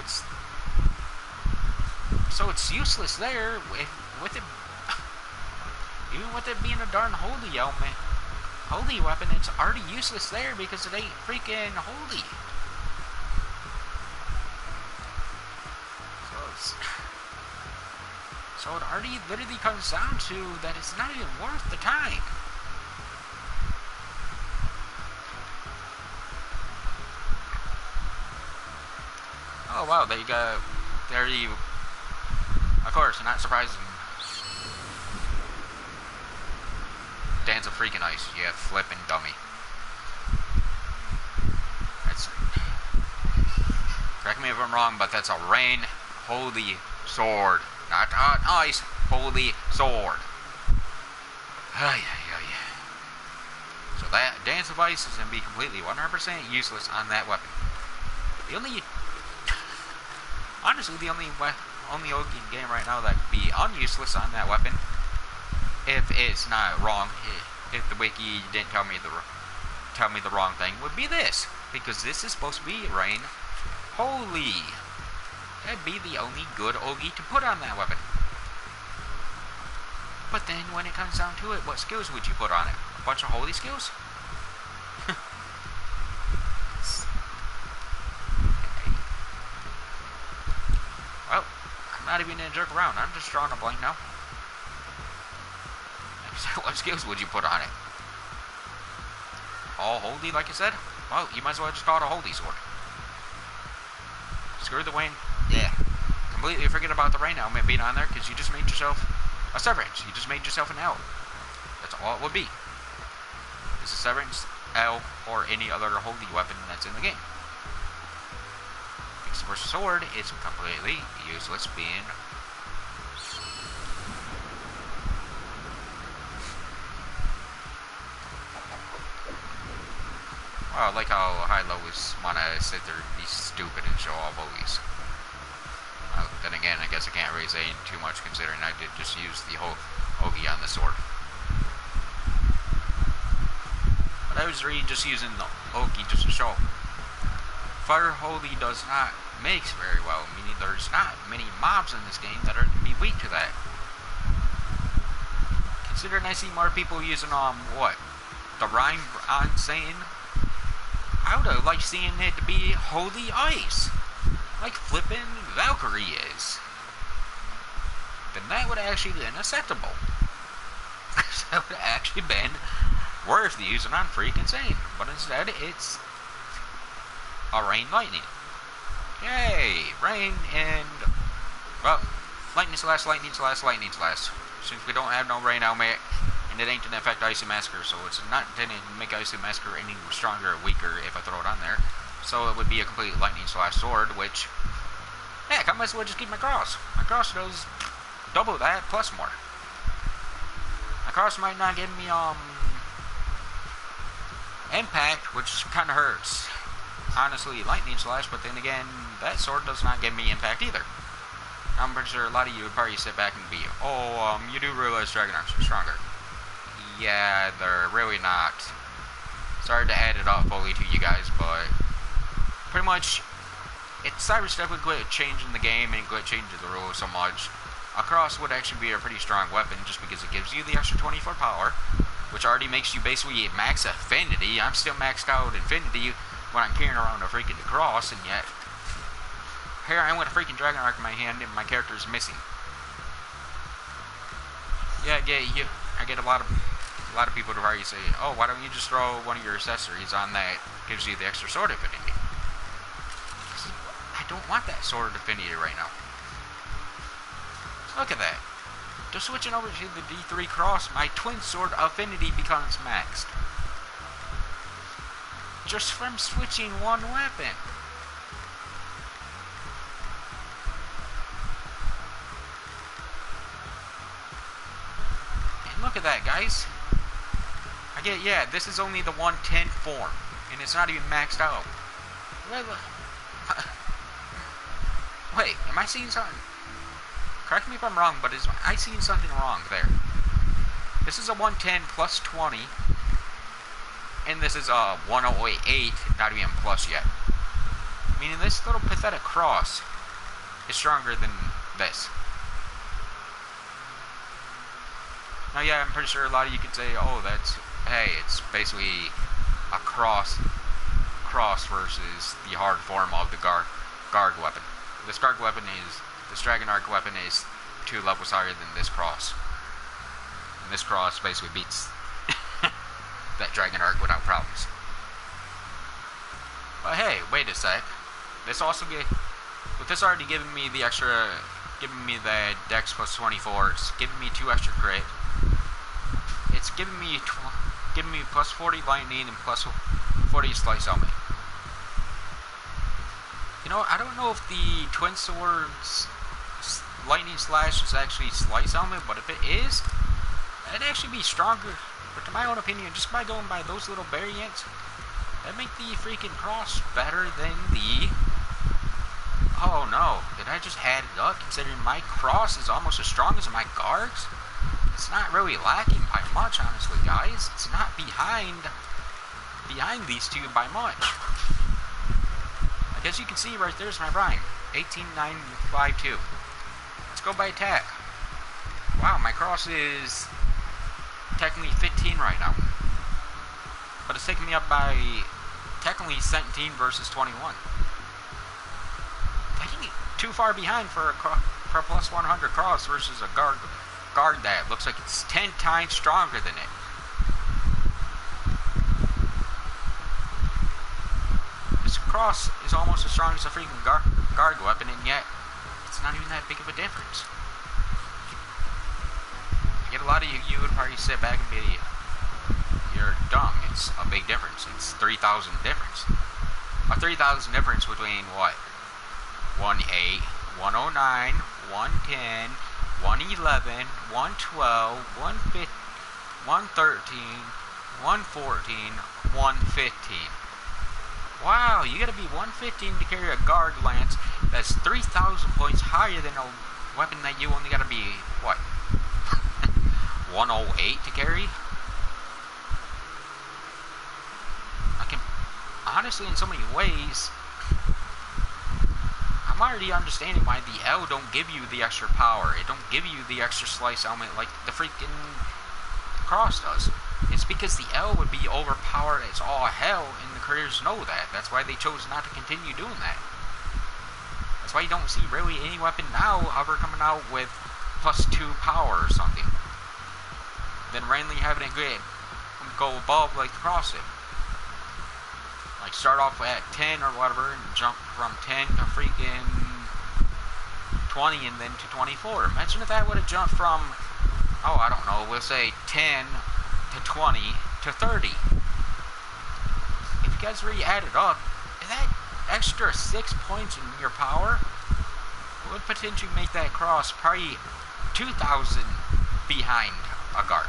it's useless there with it. Even with it being a darn Holy element, Holy weapon, it's already useless there because it ain't freaking Holy. So it already literally comes down to that it's not even worth the time. Oh wow, there you, of course, not surprising. Dance of Freaking Ice, yeah, flipping dummy. Correct me if I'm wrong, but that's a Rain Holy Sword. Not Ice, Holy Sword. So that Dance of Ice is going to be completely 100% useless on that weapon. Honestly, the only Ogi game right now that could be unuseless on that weapon, if it's not wrong, if the wiki didn't tell me the wrong thing, would be this, because this is supposed to be Rain Holy. That'd be the only good Ogi to put on that weapon. But then when it comes down to it, what skills would you put on it? A bunch of Holy skills? Well, I'm not even gonna jerk around. I'm just drawing a blank now. What skills would you put on it? All Holy, like I said? Well, you might as well just call it a Holy Sword. Screw the Wayne. Yeah. Completely forget about the Rain element being on there, because you just made yourself a Severance. You just made yourself an L. That's all it would be. It's a Severance, L, or any other Holy weapon that's in the game. Because for Sword, it's completely useless being... Well, I like how high-lows want to sit there and be stupid and show off Ogies. Then again, I guess I can't really say too much considering I did just use the whole Ogi on the sword. But I was really just using the Ogi just to show. Fire Holy does not mix very well, meaning there's not many mobs in this game that are to be weak to that. Considering I see more people using the Rhyme on saying, I would have liked seeing it to be Holy Ice, like flippin' Valkyrie is. Then that would have actually been acceptable. That would have actually been worth using on Freaking Insane. But instead, it's a Rain Lightning. Yay! Rain and, well, Lightning Slash, Lightning Slash, Lightning Slash. Since we don't have no Rain element, and it ain't gonna affect Icy Massacre, so it's not intended to make Icy Massacre any stronger or weaker if I throw it on there. So it would be a complete Lightning Slash Sword, which, heck, I might as well just keep my cross. My cross does double that, plus more. My cross might not give me impact, which kind of hurts. Honestly, lightning slash, but then again, that sword does not give me impact either. I'm pretty sure a lot of you would probably sit back and be, oh, you do realize Dragon Arcs are stronger. Yeah, they're really not. Sorry to add it up fully to you guys, but pretty much, Cyber's definitely quit changing the game and quit changing the rules so much. A cross would actually be a pretty strong weapon just because it gives you the extra 24 power, which already makes you basically max affinity. I'm still maxed out infinity when I'm carrying around a freaking cross, and yet here I am with a freaking Dragon Arc in my hand and my character is missing. Yeah, I get a lot of people to probably say, oh, why don't you just throw one of your accessories on that gives you the extra sword affinity? I don't want that sword affinity right now. Look at that. Just switching over to the D3 cross, my twin sword affinity becomes maxed. Just from switching one weapon. And look at that, guys. Yeah, this is only the 110 form, and it's not even maxed out. Wait, am I seeing something? Correct me if I'm wrong, but am I seeing something wrong there? This is a 110 plus 20, and this is a 108, not even plus yet. Meaning this little pathetic cross is stronger than this. Now, yeah, I'm pretty sure a lot of you could say, oh, hey, it's basically a cross versus the hard form of the Garg weapon. This Dragon Arc weapon is 2 levels higher than this cross. And this cross basically beats that Dragon Arc without problems. But hey, wait a sec. With this already giving me the Dex plus 24, it's giving me 2 extra crit. It's giving me plus 40 lightning and plus 40 slice helmet. You know, I don't know if the twin swords lightning slash is actually slice helmet, but if it is, that'd actually be stronger. But to my own opinion, just by going by those little variants, that'd make the freaking cross better than the... Oh no, did I just add it up considering my cross is almost as strong as my Gargs? It's not really lacking by much, honestly, guys. It's not behind these two by much. As you can see right there's my rhyme. 18952. Let's go by attack. Wow, my cross is technically 15 right now. But it's taking me up by technically 17 versus 21. Taking me too far behind for a plus 100 cross versus a guard that looks like it's 10 times stronger than it. Cross is almost as strong as a freaking guard weapon, and yet it's not even that big of a difference. Yet a lot of you would probably sit back and be, you're dumb. It's a big difference. It's 3,000 difference. A 3,000 difference between what? 108, 109, 110, 111, 112, 113, 114, 115. Wow, you gotta be 115 to carry a Guard Lance that's 3,000 points higher than a weapon that you only gotta be, what, 108 to carry? Honestly, in so many ways, I'm already understanding why the L don't give you the extra power. It don't give you the extra slice element like the freaking cross does. It's because the L would be overpowered as all hell, and the creators know that. That's why they chose not to continue doing that. That's why you don't see really any weapon now ever coming out with plus 2 power or something. Then randomly having it go above like the cross did. Like start off at 10 or whatever and jump from 10 to freaking 20 and then to 24. Imagine if that would have jumped from, oh, I don't know, we'll say 10 to 20 to 30. If you guys really add it up, that extra 6 points in your power would potentially make that cross probably 2,000 behind a Garg.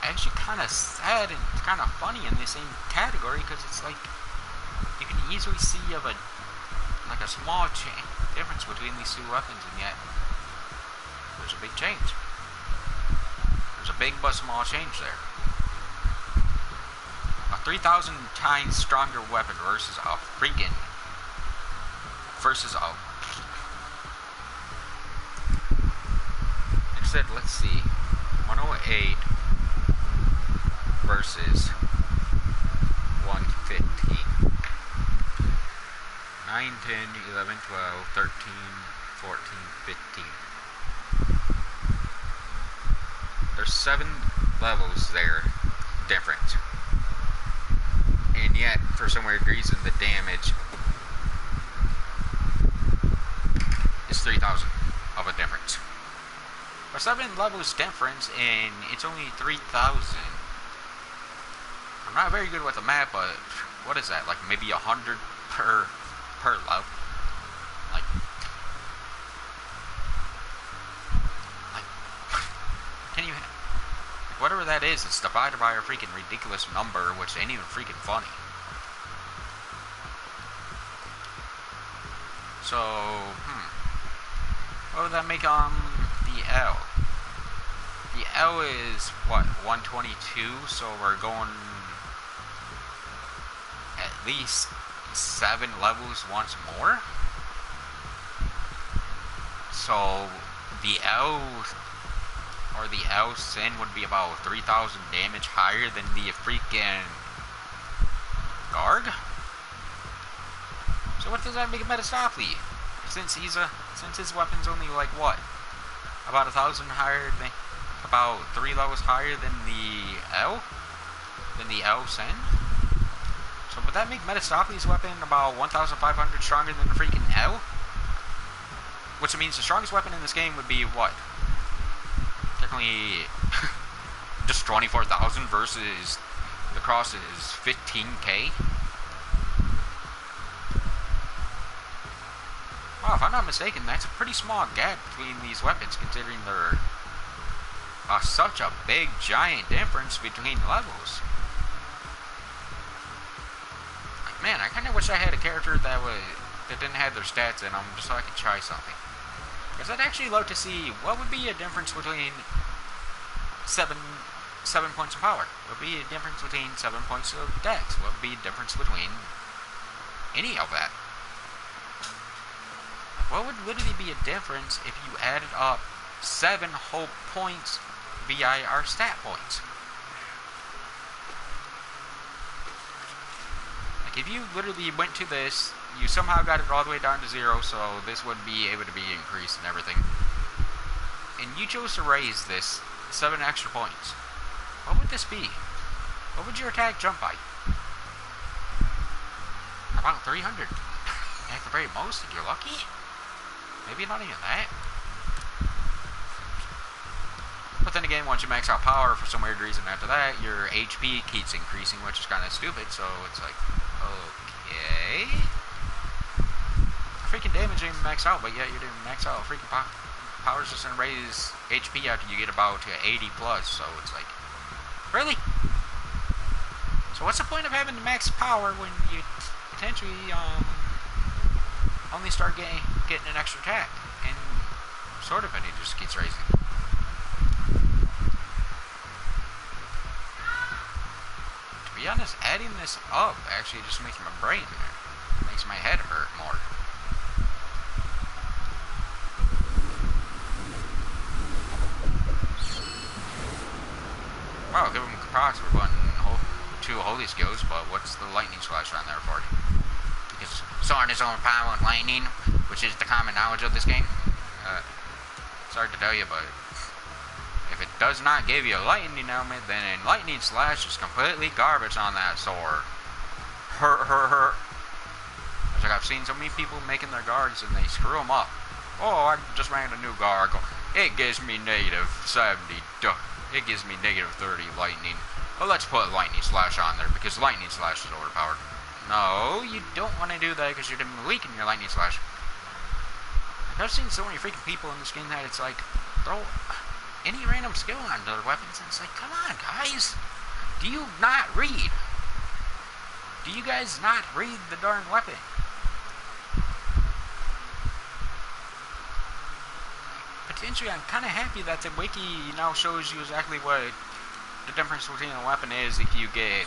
actually kind of sad and kind of funny in the same category, because it's like you can easily see of a small difference between these two weapons, and yet there's a big change. There's a big but small change there. A 3,000 times stronger weapon versus a instead, let's see, 108 versus 115. 9, 10, 11, 12, 13, 14, 15. There's 7 levels there different. And yet, for some weird reason, the damage is 3,000 of a difference. A 7 levels difference, and it's only 3,000. I'm not very good with the map, but what is that? Like maybe 100 per level. Like can you? Whatever that is, it's divided by a freaking ridiculous number, which ain't even freaking funny. So, what would that make on the L? The L is, what, 122, so we're going at least 7 levels once more? So, the L, or the L sin would be about 3,000 damage higher than the freaking Garg? So what does that make a Metastaphly? Since his weapon's only like what? About 1,000 higher than, about 3 levels higher than the L? Than the L sin? So would that make Metastaphly's weapon about 1,500 stronger than the freaking L? Which means the strongest weapon in this game would be what? Technically, just 24,000 versus the cross is 15k. Wow, if I'm not mistaken, that's a pretty small gap between these weapons, considering they're such a big, giant difference between levels. Like, man, I kind of wish I had a character that didn't have their stats in them, just so I could try something. Because I'd actually love to see what would be a difference between 7 points of power. What would be a difference between 7 points of dex? What would be a difference between any of that? What would literally be a difference if you added up 7 whole points via our stat points? Like, if you literally went to this, you somehow got it all the way down to 0, so this would be able to be increased and everything, and you chose to raise this 7 extra points, what would this be? What would your attack jump by? About 300 at the very most, if you're lucky. Maybe not even that. But then again, once you max out power, for some weird reason after that, your HP keeps increasing, which is kind of stupid, so it's like, okay. Freaking damage ain't max out, but yet you didn't max out. Freaking power's just gonna raise HP after you get about to 80 plus, so it's like, really? So what's the point of having max power when you potentially only start getting an extra attack, and sort of, and it just keeps raising. To be honest, adding this up actually just makes my brain hurt. Makes my head hurt more. Wow, give him props for putting 2 holy skills, but what's the lightning slash on there for? Because soaring his own power with lightning, which is the common knowledge of this game. It's hard to tell you, but if it does not give you a lightning element, then lightning slash is completely garbage on that sword. Hurt. It's like I've seen so many people making their guards and they screw them up. Oh, I just ran a new gargoyle. It gives me negative 70. It gives me negative 30 lightning. Well, let's put lightning slash on there because lightning slash is overpowered. No, you don't want to do that because you're going to weaken your lightning slash. I've seen so many freaking people in this game that it's like, any random skill on their weapons, and it's like, come on, guys. Do you not read? Do you guys not read the darn weapon? Potentially, I'm kind of happy that the wiki now shows you exactly what the difference between a weapon is if you get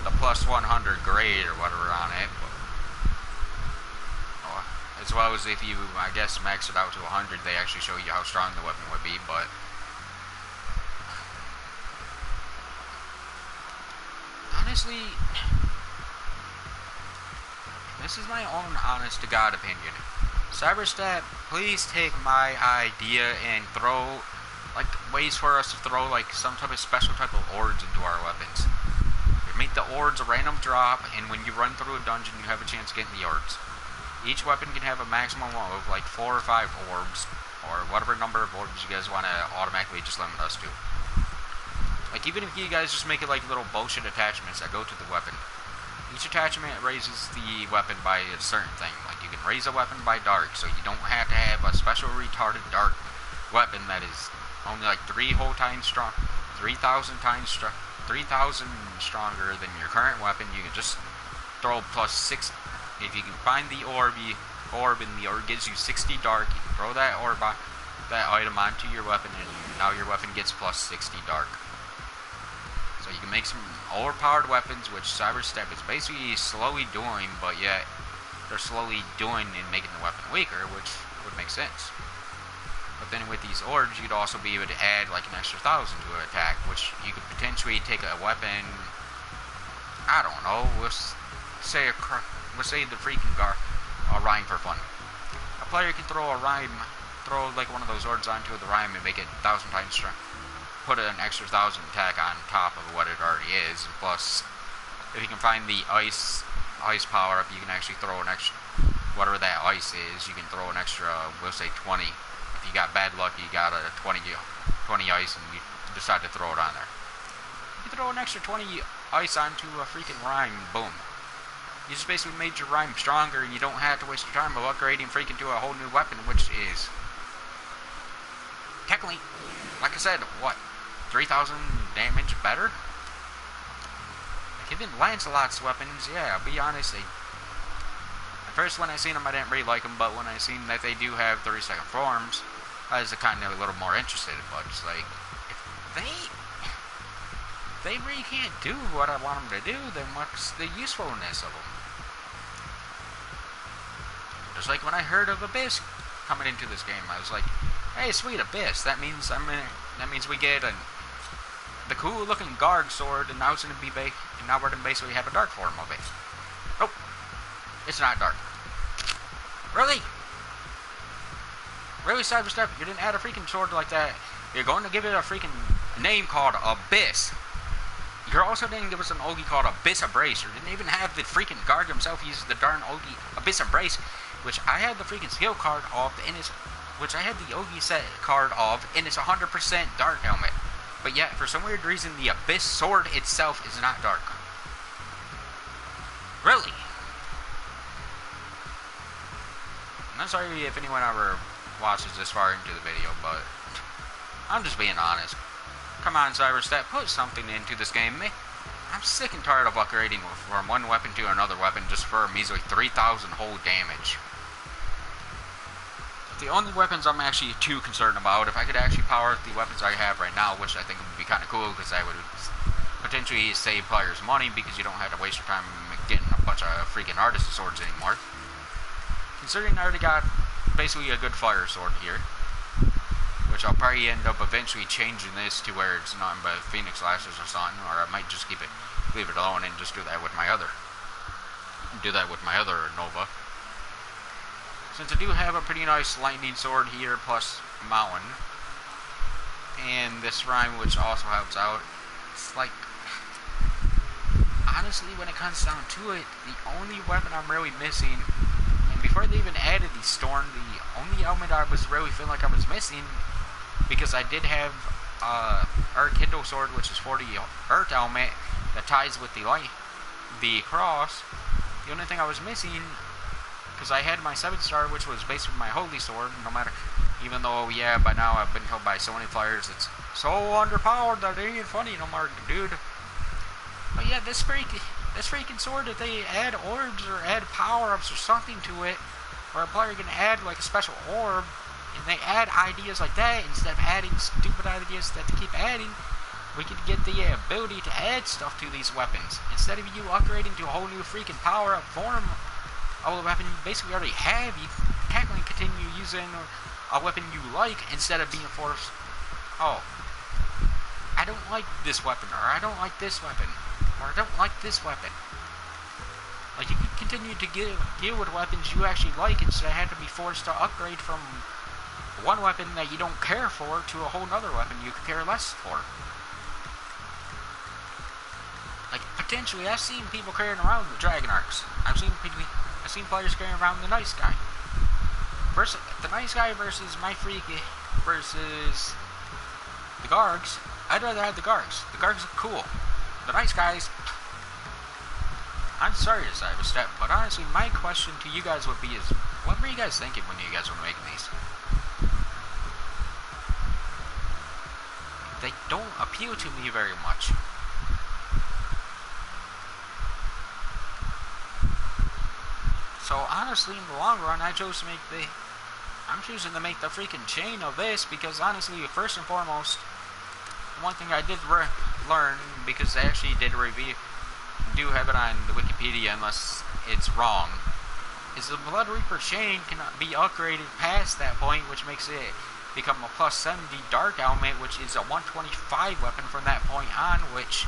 the plus 100 grade or whatever on it. As well as if you, I guess, max it out to 100, they actually show you how strong the weapon would be, but honestly, this is my own honest to God opinion. Cyberstat, please take my idea and throw, like, ways for us to throw, like, some type of special type of ords into our weapons. You make the ords a random drop, and when you run through a dungeon, you have a chance of getting the ords. Each weapon can have a maximum of like 4 or 5 orbs, or whatever number of orbs you guys want to automatically just limit us to. Like, even if you guys just make it like little bullshit attachments that go to the weapon. Each attachment raises the weapon by a certain thing. Like, you can raise a weapon by dark, so you don't have to have a special retarded dark weapon that is only like 3 whole times strong, 3,000 times 3,000 stronger than your current weapon. You can just throw plus 6. If you can find the orb, and the orb gives you 60 dark, you can throw that that item onto your weapon, and now your weapon gets plus 60 dark. So you can make some overpowered weapons, which Cyberstep is basically slowly doing, but yet they're slowly doing and making the weapon weaker, which would make sense. But then with these orbs, you'd also be able to add like an extra 1,000 to an attack, which you could potentially take a weapon, I don't know, let's say the freaking rhyme for fun. A player can throw like one of those ords onto the rhyme and make it 1,000 times strong. Put an extra 1,000 attack on top of what it already is. And plus, if you can find the ice power up, you can actually throw an extra, whatever that ice is, you can throw an extra, we'll say 20. If you got bad luck, you got a 20 ice and you decide to throw it on there. You can throw an extra 20 ice onto a freaking rhyme, boom. You just basically made your rhyme stronger, and you don't have to waste your time of upgrading freaking to a whole new weapon, which is technically, like I said, what, 3,000 damage better? Like, even Lancelot's weapons, yeah, I'll be honest, at first when I seen them, I didn't really like them, but when I seen that they do have 30-second forms, I was kind of a little more interested. But it's like, if they really can't do what I want them to do, then what's the usefulness of them? Just like when I heard of Abyss coming into this game, I was like, hey, sweet, Abyss, that means we get the cool looking Garg sword, and now it's gonna be and now we're gonna basically have a dark form of it. Oh, it's not dark. Really? Really, Cyberstep, you didn't add a freaking sword like that. You're going to give it a freaking name called Abyss. You also didn't give us an Ogi called Abyss Embrace. You didn't even have the freaking Garg himself use the darn Ogi Abyss Embrace, which I had the freaking skill card of, which I had the Ogi set card of, and it's 100% dark helmet. But yet, for some weird reason, the Abyss sword itself is not dark. Really? I'm sorry if anyone ever watches this far into the video, but I'm just being honest. Come on, Cyberstep, put something into this game. I'm sick and tired of upgrading from one weapon to another weapon just for a measly 3,000 whole damage. The only weapons I'm actually too concerned about, if I could actually power up the weapons I have right now, which I think would be kind of cool, because I would potentially save players money, because you don't have to waste your time getting a bunch of freaking artisan swords anymore. Considering I already got basically a good fire sword here, which I'll probably end up eventually changing this to where it's nothing but Phoenix Lashes or something, or I might just leave it alone and just do that with my other Nova. Since I do have a pretty nice lightning sword here, plus mountain, and this rhyme which also helps out, it's like, honestly, when it comes down to it, the only weapon I'm really missing, and before they even added the storm, the only element I was really feeling like I was missing, because I did have Earth Kindle Sword, which is 40 Earth element that ties with the cross. The only thing I was missing because I had my 7-star, which was basically my holy sword, no matter, even though, yeah, by now I've been told by so many players it's so underpowered that it ain't funny no more, dude. But yeah, this freaking sword, if they add orbs or add power-ups or something to it, where a player can add like a special orb, and they add ideas like that instead of adding stupid ideas that they keep adding, we could get the ability to add stuff to these weapons. Instead of you upgrading to a whole new freaking power-up form of a weapon you basically already have, you technically continue using a weapon you like instead of being forced, oh, I don't like this weapon, or I don't like this weapon, or I don't like this weapon. Like, you can continue to deal with weapons you actually like instead of having to be forced to upgrade from one weapon that you don't care for to a whole nother weapon you could care less for. Like, potentially, I've seen people carrying around the Dragon Arcs. I've seen players carrying around the Nice Guy. The Nice Guy versus my Freaky versus the Gargs. I'd rather have the Gargs. The Gargs look cool. The Nice Guys, I'm sorry to sidestep, but honestly, my question to you guys would be is, what were you guys thinking when you guys were making these? They don't appeal to me very much. So honestly, in the long run, I'm choosing to make the freaking chain of this because honestly, first and foremost, one thing I did learn, because they actually did do have it on the Wikipedia unless it's wrong, is the Blood Reaper chain cannot be upgraded past that point, which makes it become a plus 70 dark element, which is a 125 weapon from that point on, which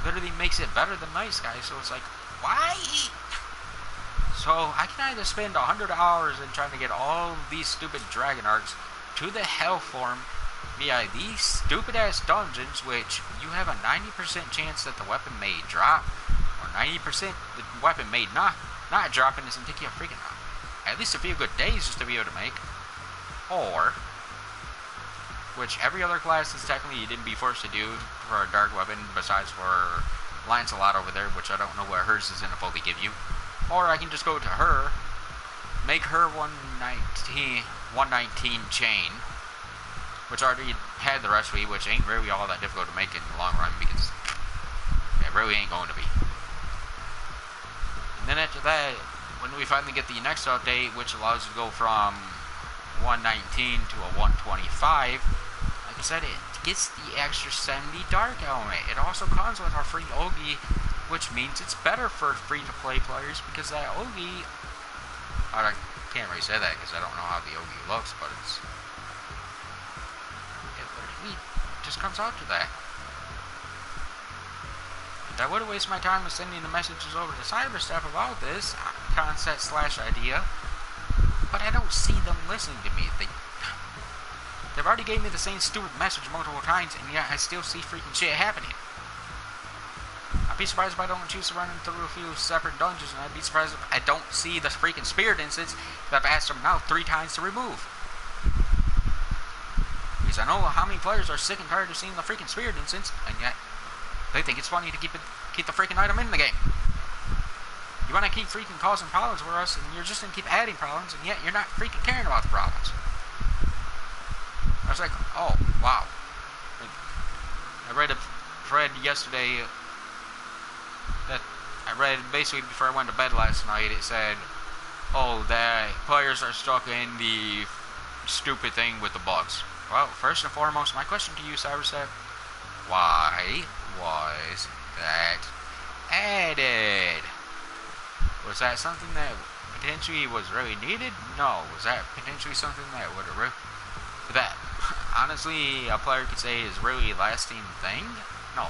literally makes it better than Nice Guy. So it's like, why? So I can either spend 100 hours in trying to get all these stupid Dragon Arcs to the Hell form via these stupid ass dungeons, which you have a 90% chance that the weapon may drop, or 90% the weapon may not drop, and it's gonna take you a freaking at least a few good days just to be able to make. Or, which every other class is technically you didn't be forced to do for a dark weapon, besides for Lancelot over there, which I don't know what hers is gonna fully give you. Or I can just go to her, make her 119 chain, which already had the recipe, which ain't really all that difficult to make in the long run, because it really ain't going to be. And then after that, when we finally get the next update, which allows you to go from 119 to a 125, like I said, it gets the extra 70 dark element. It also comes with our free Ogi, which means it's better for free-to-play players, because that Ogi, I can't really say that because I don't know how the Ogi looks, but it literally just comes out to that. And I wouldn't waste my time with sending the messages over to Cyberstep about this concept/idea, but I don't see them listening to me. They've already gave me the same stupid message multiple times, and yet I still see freaking shit happening. I'd be surprised if I don't choose to run through a few separate dungeons, and I'd be surprised if I don't see the freaking spirit instance that I've asked them now 3 times to remove. Because I know how many players are sick and tired of seeing the freaking spirit instance, and yet they think it's funny to keep the freaking item in the game. You want to keep freaking causing problems for us, and you're just going to keep adding problems, and yet you're not freaking caring about the problems. I was like, oh, wow. I read a thread yesterday that I read basically before I went to bed last night. It said, oh, that players are stuck in the stupid thing with the bugs. Well, first and foremost, my question to you, Cyberstep, why was that added? Was that something that potentially was really needed? No. Was that potentially something that would have that honestly a player could say is really lasting thing? No.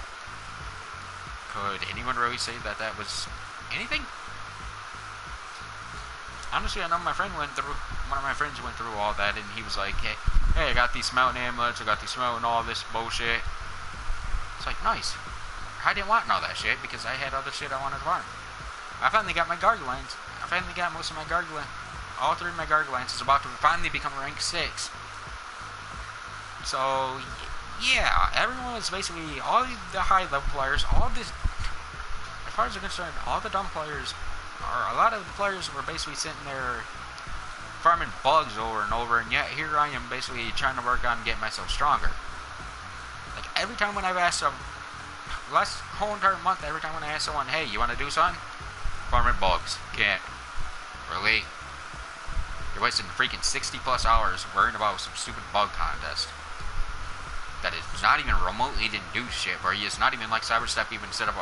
Could anyone really say that that was anything? Honestly, I know one of my friends went through all that, and he was like, hey, I got these mountain amulets, I got these mountain, all this bullshit. It's like, nice. I didn't want all that shit, because I had other shit I wanted to farm. I finally got my Gargolines. I finally got most of my Gargolines. All 3 of my Gargolines is about to finally become rank 6. So, yeah, everyone was basically, all the high level players, all this, as far as I'm concerned, all the dumb players or a lot of the players were basically sitting there farming bugs over and over, and yet here I am basically trying to work on getting myself stronger. Like every time when I've asked them, last whole entire month, every time when I ask someone, hey, you want to do something? Farming bugs. Can't. Really? You're wasting freaking 60 plus hours worrying about some stupid bug contest that is not even remotely didn't do shit for you. It's not even like Cyberstep even set up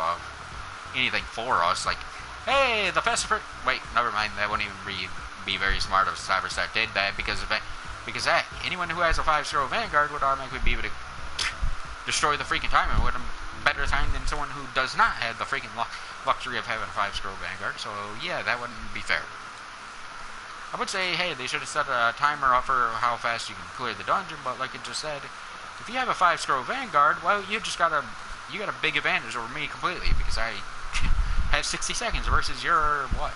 anything for us. Like, hey, the festival. Wait, never mind. That wouldn't even be very smart if Cyberstep did that because anyone who has a 5-star Vanguard would automatically be able to destroy the freaking timer with a better time than someone who does not have the freaking luxury of having a 5-star Vanguard. So yeah, that wouldn't be fair. I would say, hey, they should have set a timer up for how fast you can clear the dungeon, but like it just said, if you have a 5-star Vanguard, well, you got a big advantage over me completely because I have 60 seconds versus your what?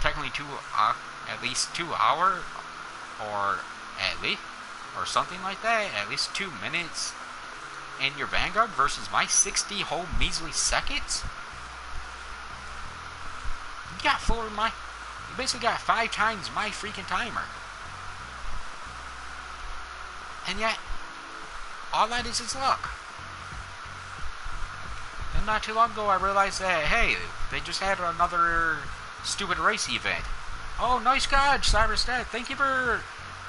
Technically at least 2 hours, or something like that. At least 2 minutes in your Vanguard versus my 60 whole measly seconds. You basically got 5 times my freaking timer. And yet, all that is luck. And not too long ago, I realized that, hey, they just had another stupid race event. Oh, nice dodge, Cyberstep. Thank you for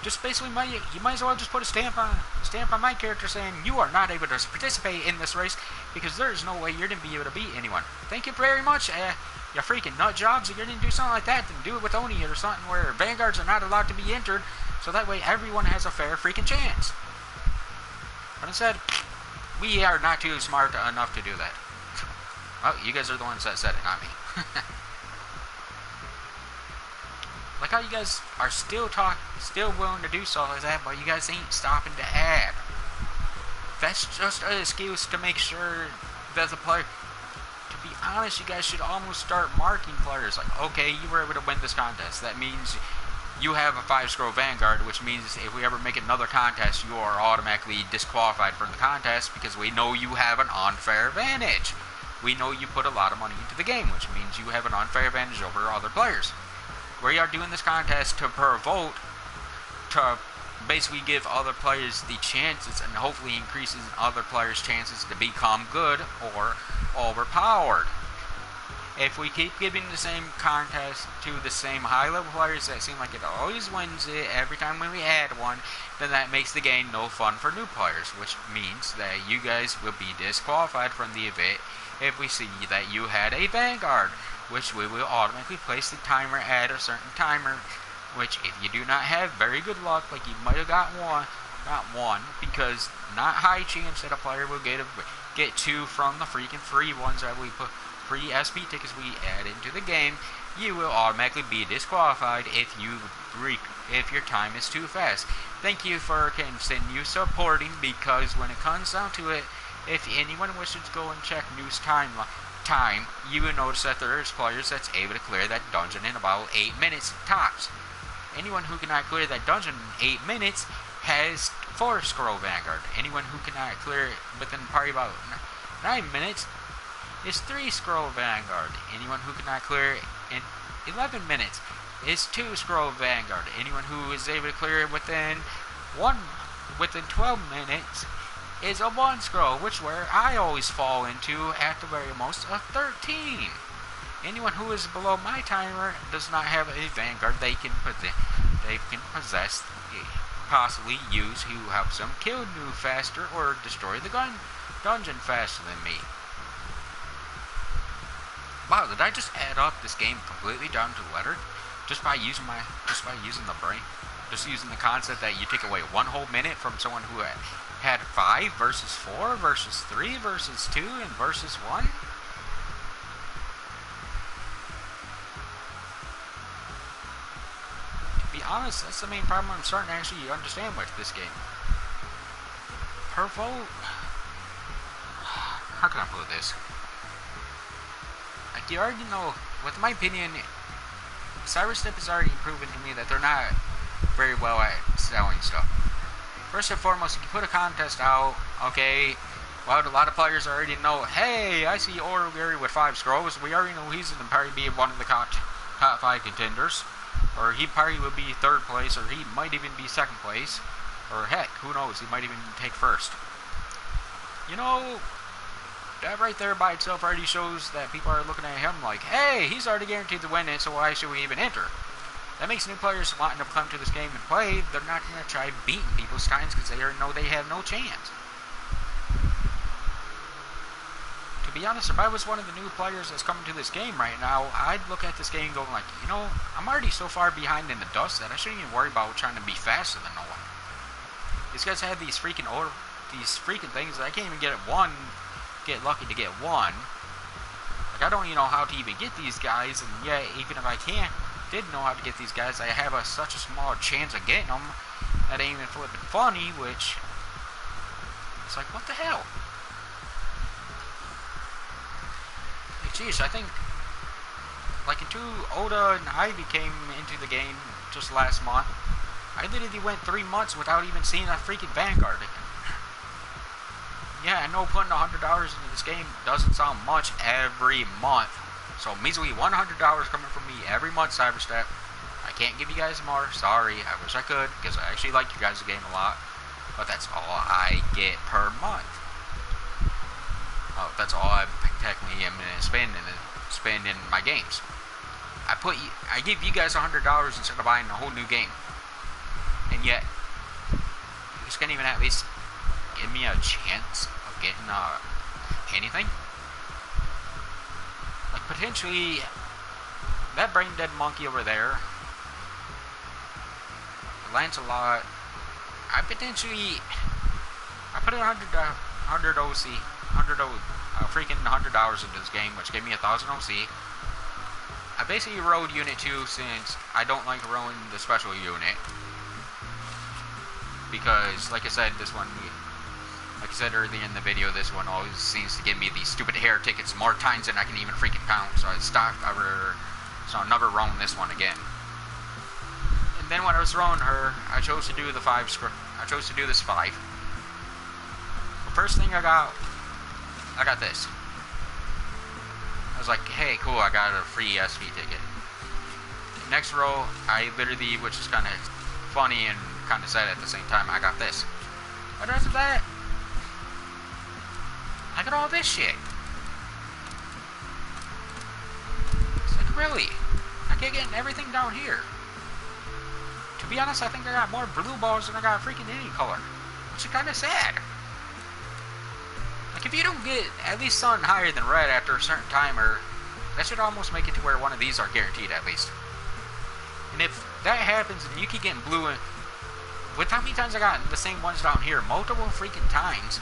just basically you might as well just put a stamp on my character saying you are not able to participate in this race because there's no way you're going to be able to beat anyone. Thank you very much. You freaking nut jobs. If you're going to do something like that, then do it with Oni or something where Vanguards are not allowed to be entered, so that way everyone has a fair freaking chance. But instead, we are not too smart enough to do that. Well, you guys are the ones that said it, not me. Like how you guys are still willing to do stuff like that, but you guys ain't stopping to add. That's just an excuse to make sure that the player. To be honest, you guys should almost start marking players. Like, okay, you were able to win this contest. That means you have a 5-star Vanguard, which means if we ever make another contest, you are automatically disqualified from the contest because we know you have an unfair advantage. We know you put a lot of money into the game, which means you have an unfair advantage over other players. We are doing this contest to provoke, to basically give other players the chances and hopefully increases other players' chances to become good or overpowered. If we keep giving the same contest to the same high-level players that seem like it always wins it every time when we add one, then that makes the game no fun for new players, which means that you guys will be disqualified from the event if we see that you had a Vanguard, which we will automatically place the timer at a certain timer, which if you do not have very good luck, like you might have got one, because not high chance that a player will get 2 from the freaking free ones that we put, free SP tickets we add into the game, you will automatically be disqualified if your time is too fast. Thank you for continue supporting, because when it comes down to it, if anyone wishes to go and check news time, you will notice that there is players that's able to clear that dungeon in about 8 minutes tops. Anyone who cannot clear that dungeon in 8 minutes has 4-star Vanguard. Anyone who cannot clear it within probably about 9 minutes is 3-star Vanguard. Anyone who cannot clear it in 11 minutes is 2-star Vanguard. Anyone who is able to clear it within 12 minutes is a 1-star, which where I always fall into at the very most a 13. Anyone who is below my timer does not have a Vanguard they can possess, possibly use, who helps them kill new faster or destroy the dungeon faster than me. Wow, did I just add up this game completely down to letter? Just by using the brain? Just using the concept that you take away 1 whole minute from someone who had 5 versus 4 versus 3 versus 2 and versus 1? To be honest, that's the main problem I'm starting to actually understand with this game. Per vote? How can I put this? Like, you already know, with my opinion, Cyberstep has already proven to me that they're not very well at selling stuff. First and foremost, if you put a contest out, okay, Well, a lot of players already know, hey, I see Onigiri with 5 scrolls. We already know he's going to probably be one of the top 5 contenders. Or he probably will be 3rd place, or he might even be 2nd place. Or heck, who knows, he might even take 1st. You know, that right there by itself already shows that people are looking at him like, hey, he's already guaranteed to win it, so why should we even enter? That makes new players wanting to come to this game and play. They're not going to try beating people's times because they already know they have no chance. To be honest, if I was one of the new players that's coming to this game right now, I'd look at this game going like, you know, I'm already so far behind in the dust that I shouldn't even worry about trying to be faster than no one. These guys have these freaking things that I can't even get lucky to get one. Like, I don't even know how to even get these guys, and yet, even if I did know how to get these guys, I have such a small chance of getting them. That ain't even flipping funny, which, it's like, what the hell? Like, geez, I think, like, until Oda and Ivy came into the game just last month, I literally went 3 months without even seeing a freaking Vanguard. Yeah, I know putting $100 into this game doesn't sound much every month. So measly $100 coming from me every month, Cyberstep. I can't give you guys more. Sorry, I wish I could, because I actually like you guys' game a lot. But that's all I get per month. Oh, that's all I technically am spending in my games. I give you guys $100 instead of buying a whole new game. And yet, you just can't even at least give me a chance of getting anything. Like, potentially, that brain dead monkey over there, Lancelot, I put in freaking $100 into this game, which gave me 1,000 OC. I basically rode Unit 2 since I don't like rowing the special unit. Because, like I said, earlier in the video, this one always seems to give me these stupid hair tickets more times than I can even freaking count. So I stopped. So I'll never roam this one again. And then when I was rowing her, I chose to do the 5. I chose to do this 5. The first thing I got this. I was like, hey, cool, I got a free SP ticket. Next row, I literally, which is kind of funny and kind of sad at the same time, I got this. But after that, I got all this shit. It's like, really? I can't get everything down here. To be honest, I think I got more blue balls than I got freaking any color. Which is kind of sad. Like, if you don't get at least something higher than red after a certain timer, that should almost make it to where one of these are guaranteed at least. And if that happens and you keep getting blue, with how many times I got the same ones down here, multiple freaking times,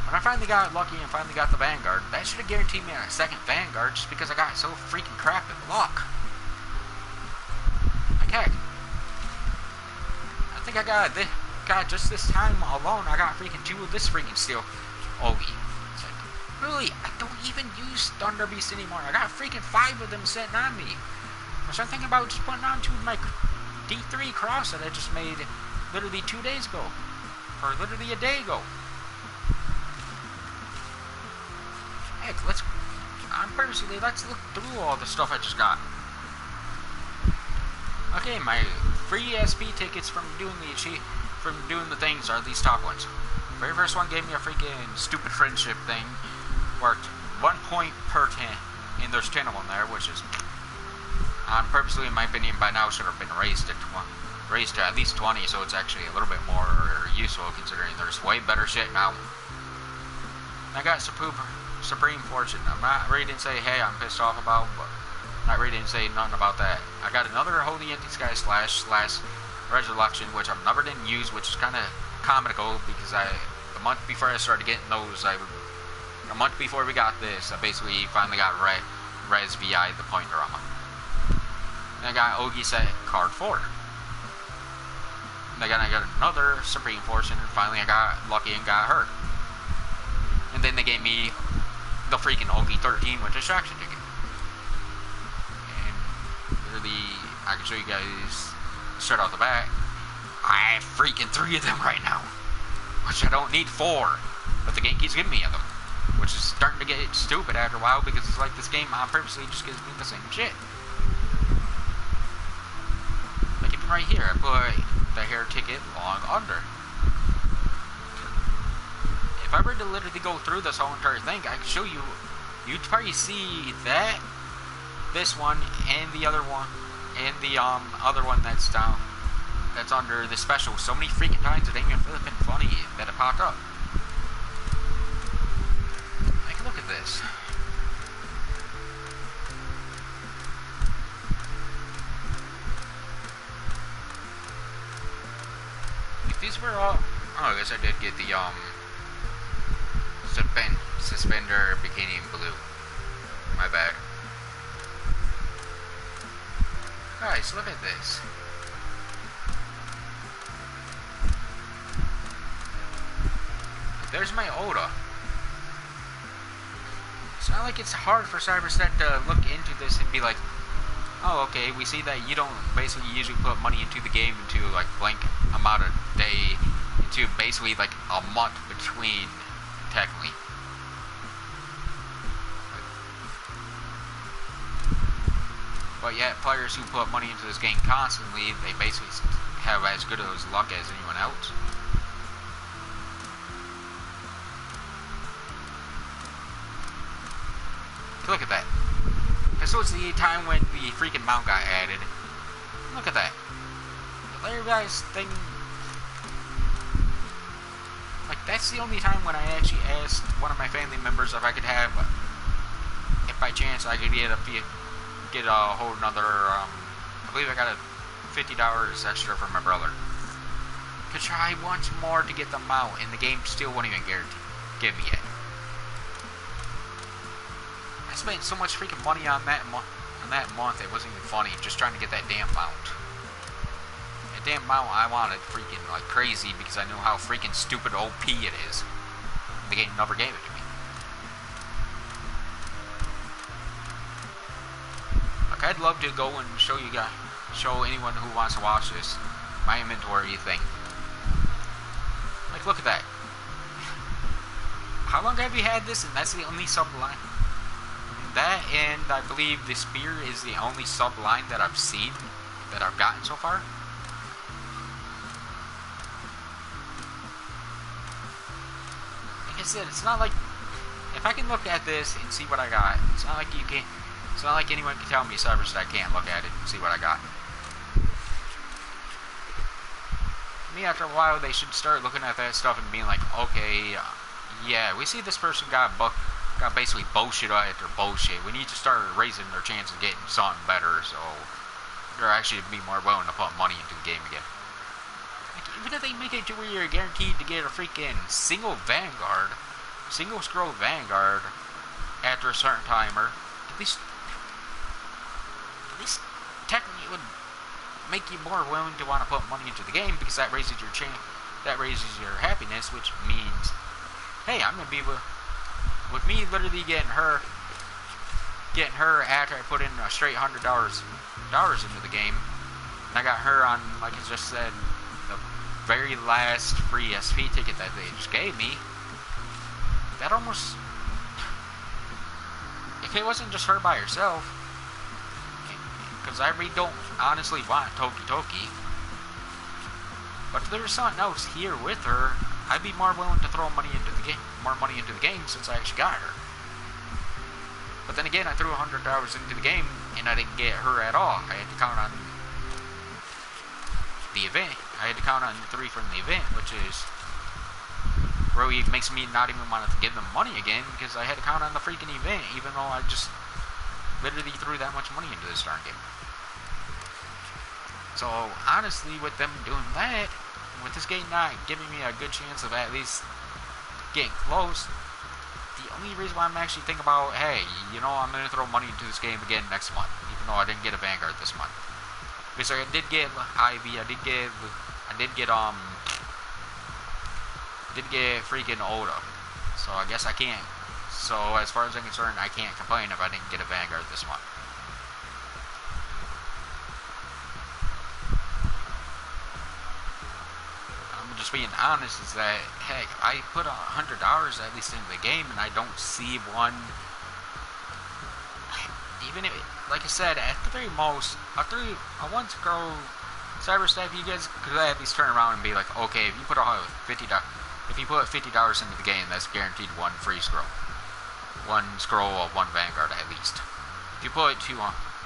when I finally got lucky and finally got the Vanguard, that should have guaranteed me a second Vanguard just because I got so freaking crap at luck. Like, heck, I think I got just this time alone, I got freaking 2 of this freaking steel Ogie. It's like, really, I don't even use Thunder Beast anymore. I got freaking 5 of them sitting on me. Which I'm thinking about just putting on to my D3 cross that I just made literally 2 days ago. Or literally a day ago. Heck, let's look through all the stuff I just got. Okay, my free SP tickets from doing the things are these top ones. Very first one gave me a freaking stupid friendship thing. Worked 1 point per 10. And there's 10 of them there, which is purposely, in my opinion, by now should have been raised to at least 20, so it's actually a little bit more useful considering there's way better shit now. I got Supreme Fortune. I'm not ready to say, hey, I'm pissed off about, but not ready to say nothing about that. I got another Holy Anti-Sky slash Resurrection, which I've never didn't use, which is kind of comical because the month before I started getting those, a month before we got this, I basically finally got Res VI, the point drama. Then I got Ogie set card 4. Then I got another Supreme Fortune, and finally I got lucky and got her. And then they gave me the freaking Ogie 13 with distraction ticket. And really, I can show you guys straight off the bat. I have freaking 3 of them right now, which I don't need 4. But the game keeps giving me them, which is starting to get stupid after a while because it's like this game purposely just gives me the same shit. Like even right here, I put the hair ticket long under. If I were to literally go through this whole entire thing, I could show you. You'd probably see that, this one, and the other one, and the other one that's down, that's under the special. So many freaking times it ain't even flipping funny that it popped up. Like, look at this. If these were all, oh, I guess I did get the suspender bikini in blue. My bad. Guys, look at this. There's my Oda. It's not like it's hard for Cyberset to look into this and be like, oh, okay, we see that you don't basically usually put money into the game into like blank amount of day, into basically like a month between, technically. But yet, players who put money into this game constantly, they basically have as good as luck as anyone else. Look at that. This was the time when the freaking mount got added. Look at that. The layer guys thing. Like, that's the only time when I actually asked one of my family members if I could have, if by chance I could get a whole another, I believe I got a $50 extra from my brother. Could try once more to get the mount, and the game still won't even give me it. I spent so much freaking money on that month, it wasn't even funny, just trying to get that damn mount. That damn mount I wanted freaking like crazy because I knew how freaking stupid OP it is. The game never gave it to me. Like, I'd love to go and show you guys, show anyone who wants to watch this, my inventory thing. Like, look at that. How long have you had this? And that's the only sub-line. That, and I believe the spear is the only sub-line that I've seen, that I've gotten so far. Like I said, it's not like, if I can look at this and see what I got, it's not like you can, it's not like anyone can tell me, Cyberset, I can't look at it and see what I got. To me, after a while, they should start looking at that stuff and being like, okay, yeah, we see this person got basically bullshit after bullshit. We need to start raising their chance of getting something better, so they're actually be more willing to put money into the game again. Like, even if they make it to where you're guaranteed to get a freaking single scroll Vanguard after a certain timer, at least technically it would make you more willing to want to put money into the game, because that raises your happiness, which means, hey, I'm gonna be with me literally getting her after I put in a straight $100 into the game, and I got her on, like I just said, the very last free SP ticket that they just gave me. That almost, if it wasn't just her by herself, because I really don't honestly want Toki, but if there was something else here with her, I'd be more willing to throw more money into the game since I actually got her. But then again, I threw $100 into the game and I didn't get her at all. I had to count on the event. I had to count on 3 from the event, which is really makes me not even want to give them money again, because I had to count on the freaking event, even though I just literally threw that much money into this darn game. So honestly, with them doing that, with this game not giving me a good chance of at least getting close, the only reason why I'm actually thinking about, hey, you know, I'm going to throw money into this game again next month, even though I didn't get a Vanguard this month. Because I did get Ivy, I did get freaking Oda. So I guess I can't. So as far as I'm concerned, I can't complain if I didn't get a Vanguard this month. just being honest, is that, heck, I put $100 at least into the game, and I don't see one. Even if, like I said, at the very most, a one scroll cyber step, you guys could at least turn around and be like, okay, if you put $50 into the game, that's guaranteed one free scroll, one scroll of one Vanguard at least. If you put $100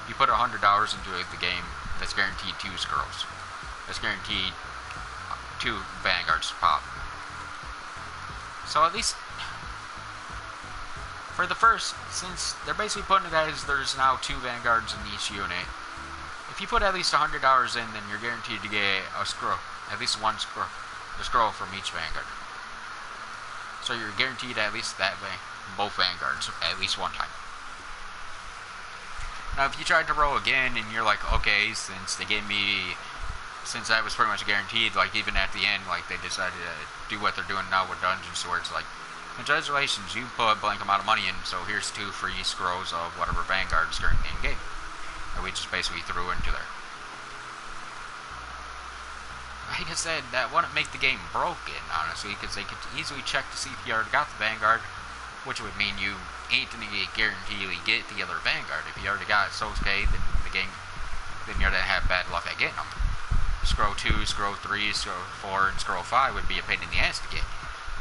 into the game, that's guaranteed 2 scrolls. That's guaranteed 2 Vanguards to pop. So at least for the first, since they're basically putting it as there's now 2 Vanguards in each unit, if you put at least $100 in, then you're guaranteed to get a scroll, at least one scroll, the scroll from each Vanguard. So you're guaranteed at least that way, both Vanguards at least one time. Now, if you tried to roll again and you're like, okay, since that was pretty much guaranteed, like even at the end, like they decided to do what they're doing now with dungeons, where it's like, congratulations, you put a blank amount of money in, so here's 2 free scrolls of whatever Vanguard is currently in game. And we just basically threw into there. Like I said, that wouldn't make the game broken, honestly, because they could easily check to see if you already got the Vanguard, which would mean you ain't gonna guarantee get the other Vanguard. If you already got it, so okay, then you're gonna have bad luck at getting them. Scroll 2, Scroll 3, Scroll 4, and Scroll 5 would be a pain in the ass to get.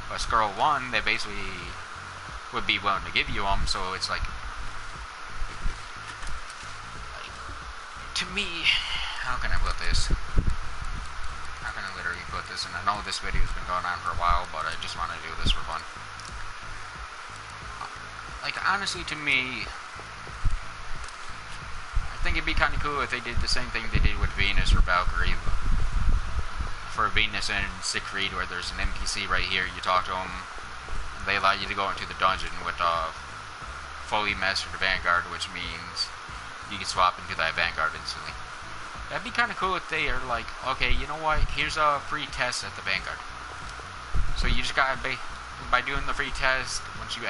But Scroll 1, they basically would be willing to give you them, so it's like to me, how can I put this? How can I literally put this? And I know this video's been going on for a while, but I just want to do this for fun. Like, honestly, to me, I think it'd be kind of cool if they did the same thing they did with Venus or Valkyrie. For Venus and Siegfried, where there's an NPC right here, you talk to them, they allow you to go into the dungeon with a fully mastered Vanguard, which means you can swap into that Vanguard instantly. That'd be kind of cool if they are like, okay, you know what, here's a free test at the Vanguard. So you just gotta, by doing the free test, once you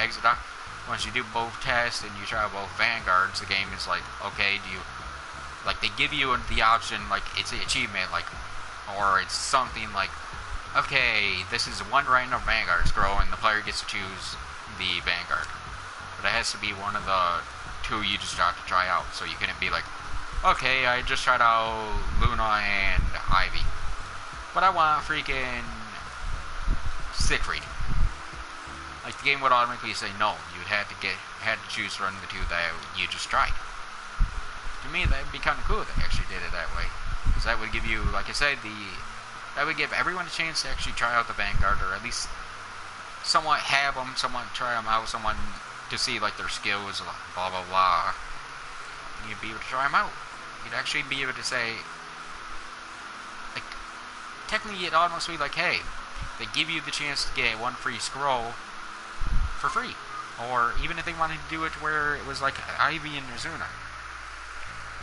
do both tests and you try both Vanguards, the game is like, okay, they give you the option, like, it's an achievement, like, or it's something like, okay, this is one random Vanguard scroll, and the player gets to choose the Vanguard. But it has to be one of the 2 you just got to try out, so you couldn't be like, okay, I just tried out Luna and Ivy, but I want freaking Siegfried. Like, the game would automatically say no. You had to choose from the 2 that you just tried. To me, that'd be kind of cool if they actually did it that way, because that would give you, like I said, that would give everyone a chance to actually try out the Vanguard, or at least somewhat have them, somewhat try them out, someone to see like their skills, blah blah blah. And you'd be able to try them out. You'd actually be able to say, like, technically it'd almost be like, hey, they give you the chance to get 1 free scroll for free. Or even if they wanted to do it to where it was like Ivy and Azuna,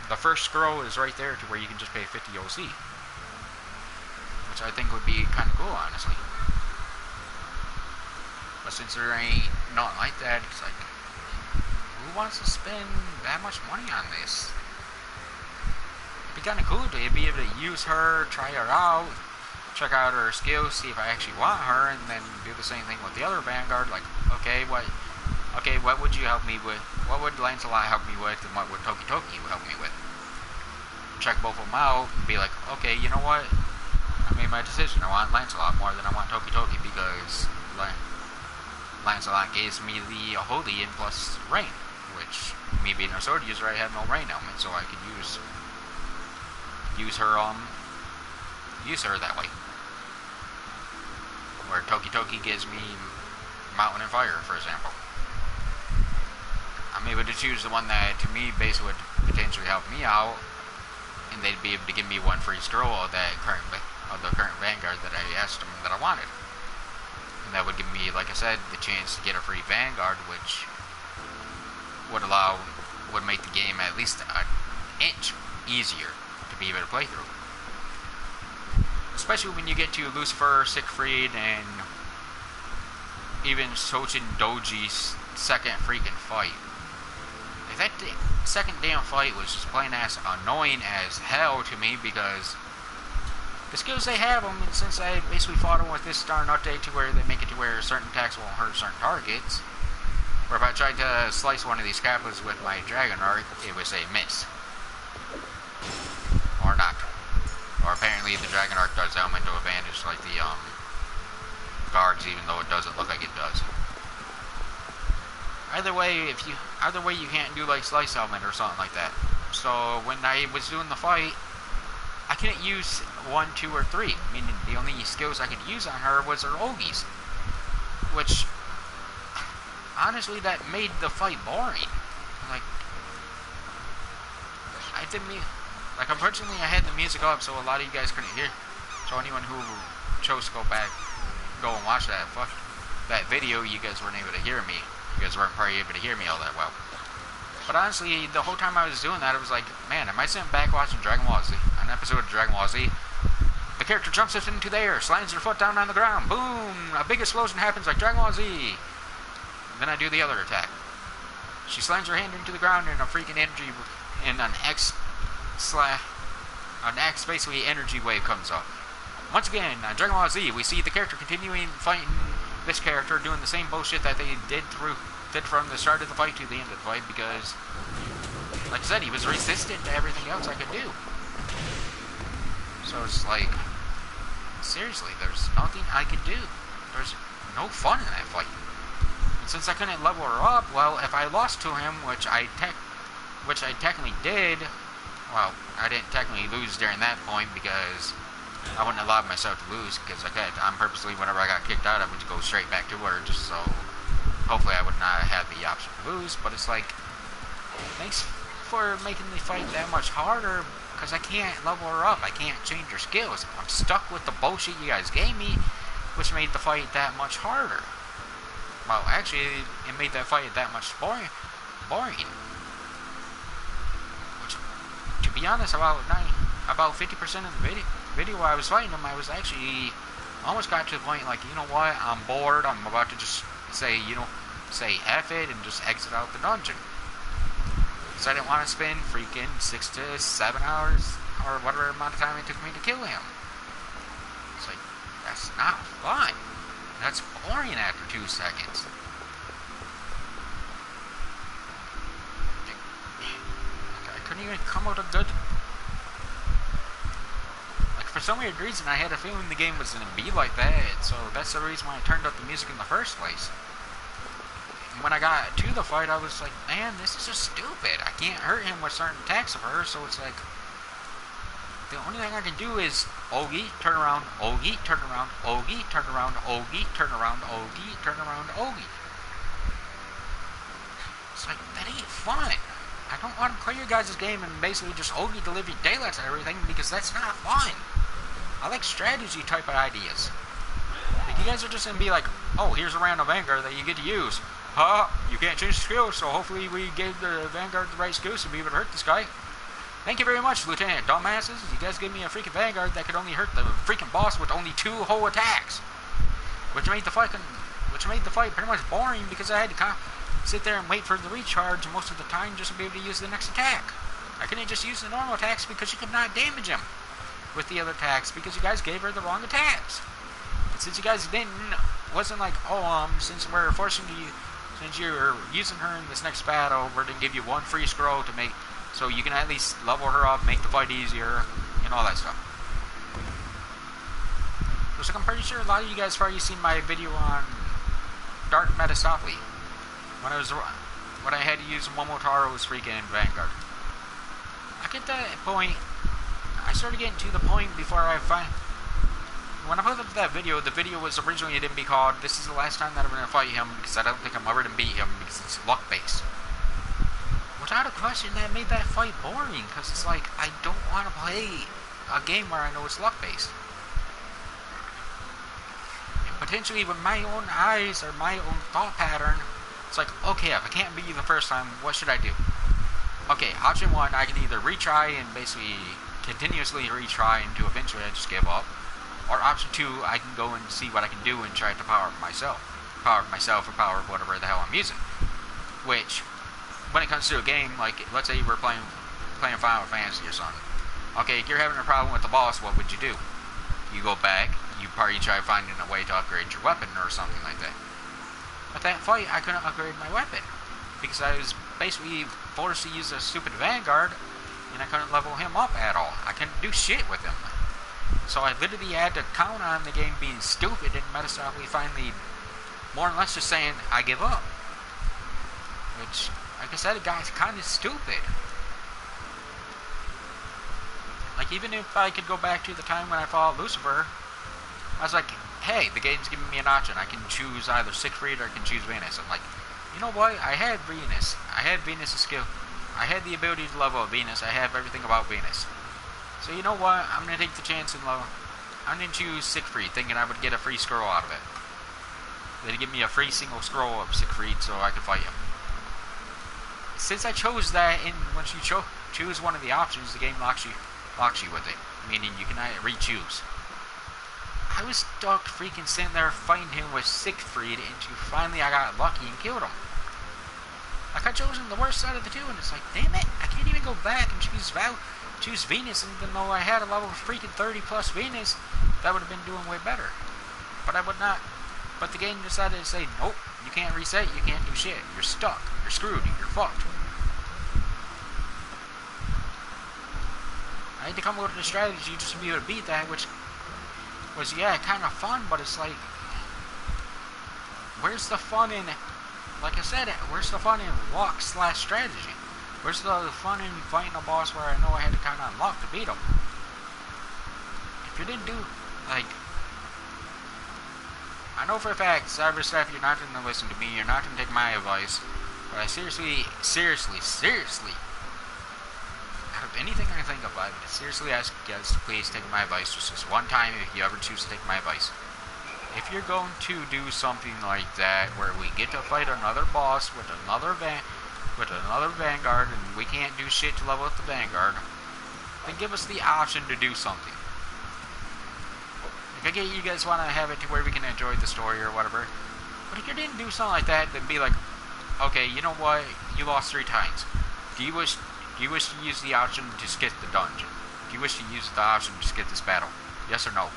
the first scroll is right there to where you can just pay 50 OC, which I think would be kind of cool, honestly. But since there ain't nothing like that, it's like, who wants to spend that much money on this? It'd be kind of cool to be able to use her, try her out, check out her skills, see if I actually want her, and then do the same thing with the other Vanguard. Like, okay, what would you help me with? What would Lancelot help me with, and what would Toki Toki help me with? Check both of them out, and be like, okay, you know what? I made my decision. I want Lancelot more than I want Toki Toki, because Lancelot gives me the Holy and plus Rain, which, me being a sword user, I have no Rain element, so I could use her that way. Where Toki Toki gives me Mountain and Fire, for example. I'm able to choose the one that, to me, basically would potentially help me out, and they'd be able to give me 1 free scroll of the current Vanguard that I asked them that I wanted. And that would give me, like I said, the chance to get a free Vanguard, which would make the game at least an inch easier to be able to play through. Especially when you get to Lucifer, Siegfried, and even Sochin Doji's second freaking fight. Like, that second damn fight was just plain ass annoying as hell to me, because the skills they have them, and since I basically fought them with this darn update to where they make it to where certain attacks won't hurt certain targets, or if I tried to slice one of these Kappas with my Dragon Arc, it would say miss. Or not. Or apparently the Dragon Arc does elemental advantage like the guards, even though it doesn't look like it does. Either way, you can't do like slice element or something like that. So when I was doing the fight, I couldn't use 1, 2, or 3. Meaning the only skills I could use on her was her Ogies. Which, honestly, that made the fight boring. Like, unfortunately I had the music up, so a lot of you guys couldn't hear. So anyone who chose to go and watch that video, you guys weren't able to hear me. You guys weren't probably able to hear me all that well. But honestly, the whole time I was doing that, it was like, man, am I sitting back watching Dragon Ball Z? An episode of Dragon Ball Z. The character jumps up into the air, slams her foot down on the ground, boom! A big explosion happens like Dragon Ball Z. Then I do the other attack. She slams her hand into the ground and a freaking energy, and an X basically energy wave comes up. Once again, on Dragon Ball Z, we see the character continuing fighting this character, doing the same bullshit that they did from the start of the fight to the end of the fight, because, like I said, he was resistant to everything else I could do. So it's like, seriously, there's nothing I could do. There's no fun in that fight. And since I couldn't level her up, well, if I lost to him, which I technically did, well, I didn't technically lose during that point because I wouldn't allow myself to lose, because I'm purposely, whenever I got kicked out, I would go straight back to her, just so hopefully I would not have the option to lose. But it's like, thanks for making the fight that much harder, because I can't level her up, I can't change her skills. I'm stuck with the bullshit you guys gave me, which made the fight that much harder. Well, actually, it made that fight that much boring. Which, to be honest, about 50% of the video while I was fighting him, I was actually almost got to the point like, you know what, I'm bored, I'm about to just say F it and just exit out the dungeon. So I didn't want to spend freaking 6 to 7 hours or whatever amount of time it took me to kill him. It's like, that's not fun. That's boring after 2 seconds. I couldn't even come out a good... Like, for some weird reason, I had a feeling the game was going to be like that, so that's the reason why I turned up the music in the first place. And when I got to the fight, I was like, man, this is just stupid. I can't hurt him with certain attacks of her, so it's like... The only thing I can do is Ogi, turn around, Ogi, turn around, Ogi, turn around, Ogi, turn around, Ogi, turn around, Ogi. It's like, that ain't fun. I don't want to play your guys' game and basically just Ogi deliver daylights and everything, because that's not fun. I like strategy type of ideas. Like, you guys are just going to be like, oh, here's a random Vanguard that you get to use. You can't change the skills, so hopefully we gave the Vanguard the right skills to be able to hurt this guy. Thank you very much, Lieutenant Dumbasses. You guys gave me a freaking Vanguard that could only hurt the freaking boss with only 2 whole attacks. Which made the fight pretty much boring, because I had to sit there and wait for the recharge most of the time just to be able to use the next attack. I couldn't just use the normal attacks because you could not damage him with the other attacks, because you guys gave her the wrong attacks. And since you guys wasn't like, oh, since we're forcing you, since you're using her in this next battle, we're going to give you 1 free scroll to make... So you can at least level her up, make the fight easier, and all that stuff. Looks like I'm pretty sure a lot of you guys probably seen my video on Dark Metasophly. When I had to use Momotaro's freaking Vanguard. I get that point. I started getting to the point before I find... When I put up that video, the video was originally going to be called, "This is the last time that I'm going to fight him, because I don't think I'm ever going to beat him, because it's luck-based." Without a question, that made that fight boring, because it's like, I don't want to play a game where I know it's luck-based. And potentially with my own eyes, or my own thought pattern, it's like, okay, if I can't beat you the first time, what should I do? Okay, option 1, I can either retry and basically continuously retry until eventually I just give up. Or option 2, I can go and see what I can do and try to power myself. Power myself or power whatever the hell I'm using. Which... when it comes to a game, like, let's say we're playing Final Fantasy or something. Okay, if you're having a problem with the boss, what would you do? you go back, you probably try finding a way to upgrade your weapon or something like that. But that fight, I couldn't upgrade my weapon because I was basically forced to use a stupid Vanguard, and I couldn't level him up at all. I couldn't do shit with him. So I literally had to count on the game being stupid, and Metasoftly finally, more or less just saying, I give up. Which, like I said, it got kind of stupid. Like, even if I could go back to the time when I fought Lucifer, I was like, hey, the game's giving me an option. I can choose either Siegfried or I can choose Venus. I'm like, you know what? I had Venus. I had Venus' skill. I had the ability to level Venus. I have everything about Venus. So you know what? I'm going to take the chance and level. I'm going to choose Siegfried, thinking I would get a free scroll out of it. They'd give me a free single scroll of Siegfried so I could fight him. Since I chose that, and once you choose one of the options, the game locks you with it. Meaning you can re-choose. I was stuck freaking sitting there fighting him with Siegfried until finally I got lucky and killed him. Like, I chose the worst side of the two, and it's like, damn it, I can't even go back and choose Venus, even though I had a level freaking 30 plus Venus, that would have been doing way better. But I would not. But the game decided to say, nope, you can't reset, you can't do shit. You're stuck, you're screwed, you're fucked. I had to come up with a strategy just to be able to beat that, which was, yeah, kind of fun, but it's like, where's the fun in, like I said, where's the fun in walk/strategy? Where's the fun in fighting a boss where I know I had to kind of unlock to beat him? If you didn't do, like, I know for a fact, cyber staff, you're not going to listen to me, you're not going to take my advice, but I seriously, out of anything I think of, I would seriously ask you guys to please take my advice just this one time if you ever choose to take my advice. If you're going to do something like that, where we get to fight another boss with another Vanguard, and we can't do shit to level up the Vanguard, then give us the option to do something. Like, I get you guys want to have it to where we can enjoy the story or whatever, but if you didn't do something like that, then be like, okay, you know what, you lost 3 times. Do you wish to use the option to skip the dungeon? Do you wish to use the option to skip this battle? Yes or no?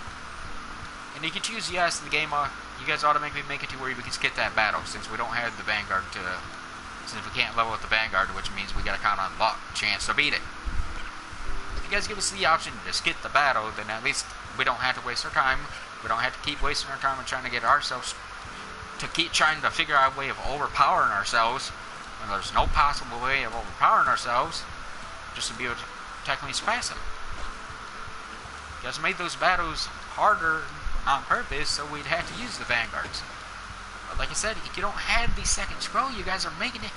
And you can choose yes, the game, you guys automatically make it to where we can skip that battle, since we don't have the Vanguard since we can't level with the Vanguard, which means we gotta count on luck, chance to beat it. If you guys give us the option to skip the battle, then at least we don't have to waste our time. We don't have to keep wasting our time and trying to get ourselves, to keep trying to figure out a way of overpowering ourselves, when there's no possible way of overpowering ourselves, just to be able to technically surpass them. You guys made those battles harder on purpose, so we'd have to use the Vanguards. But like I said, if you don't have the second scroll, you guys are making it.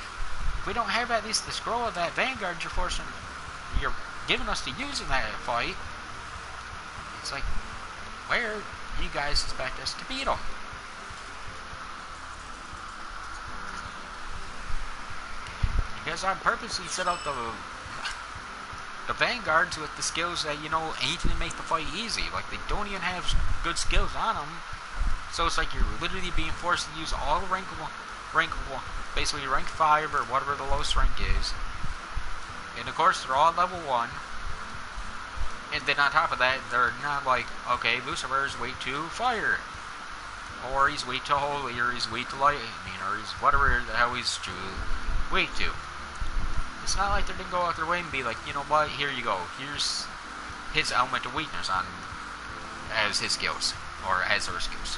If we don't have at least the scroll of that Vanguard, you're giving us to use in that fight. It's like, where do you guys expect us to beat them? Because I purposely set out the Vanguards with the skills that, you know, aim to make the fight easy. Like, they don't even have good skills on them. So it's like you're literally being forced to use all rankable, basically rank 5 or whatever the lowest rank is. And of course, they're all level 1. And then on top of that, they're not like, okay, Lucifer's weak to fire. Or he's weak to holy, or he's weak to lightning, or he's whatever the hell he's weak to. It's not like they're going to go out their way and be like, you know what, here you go. Here's his element of weakness as his skills, or as her skills.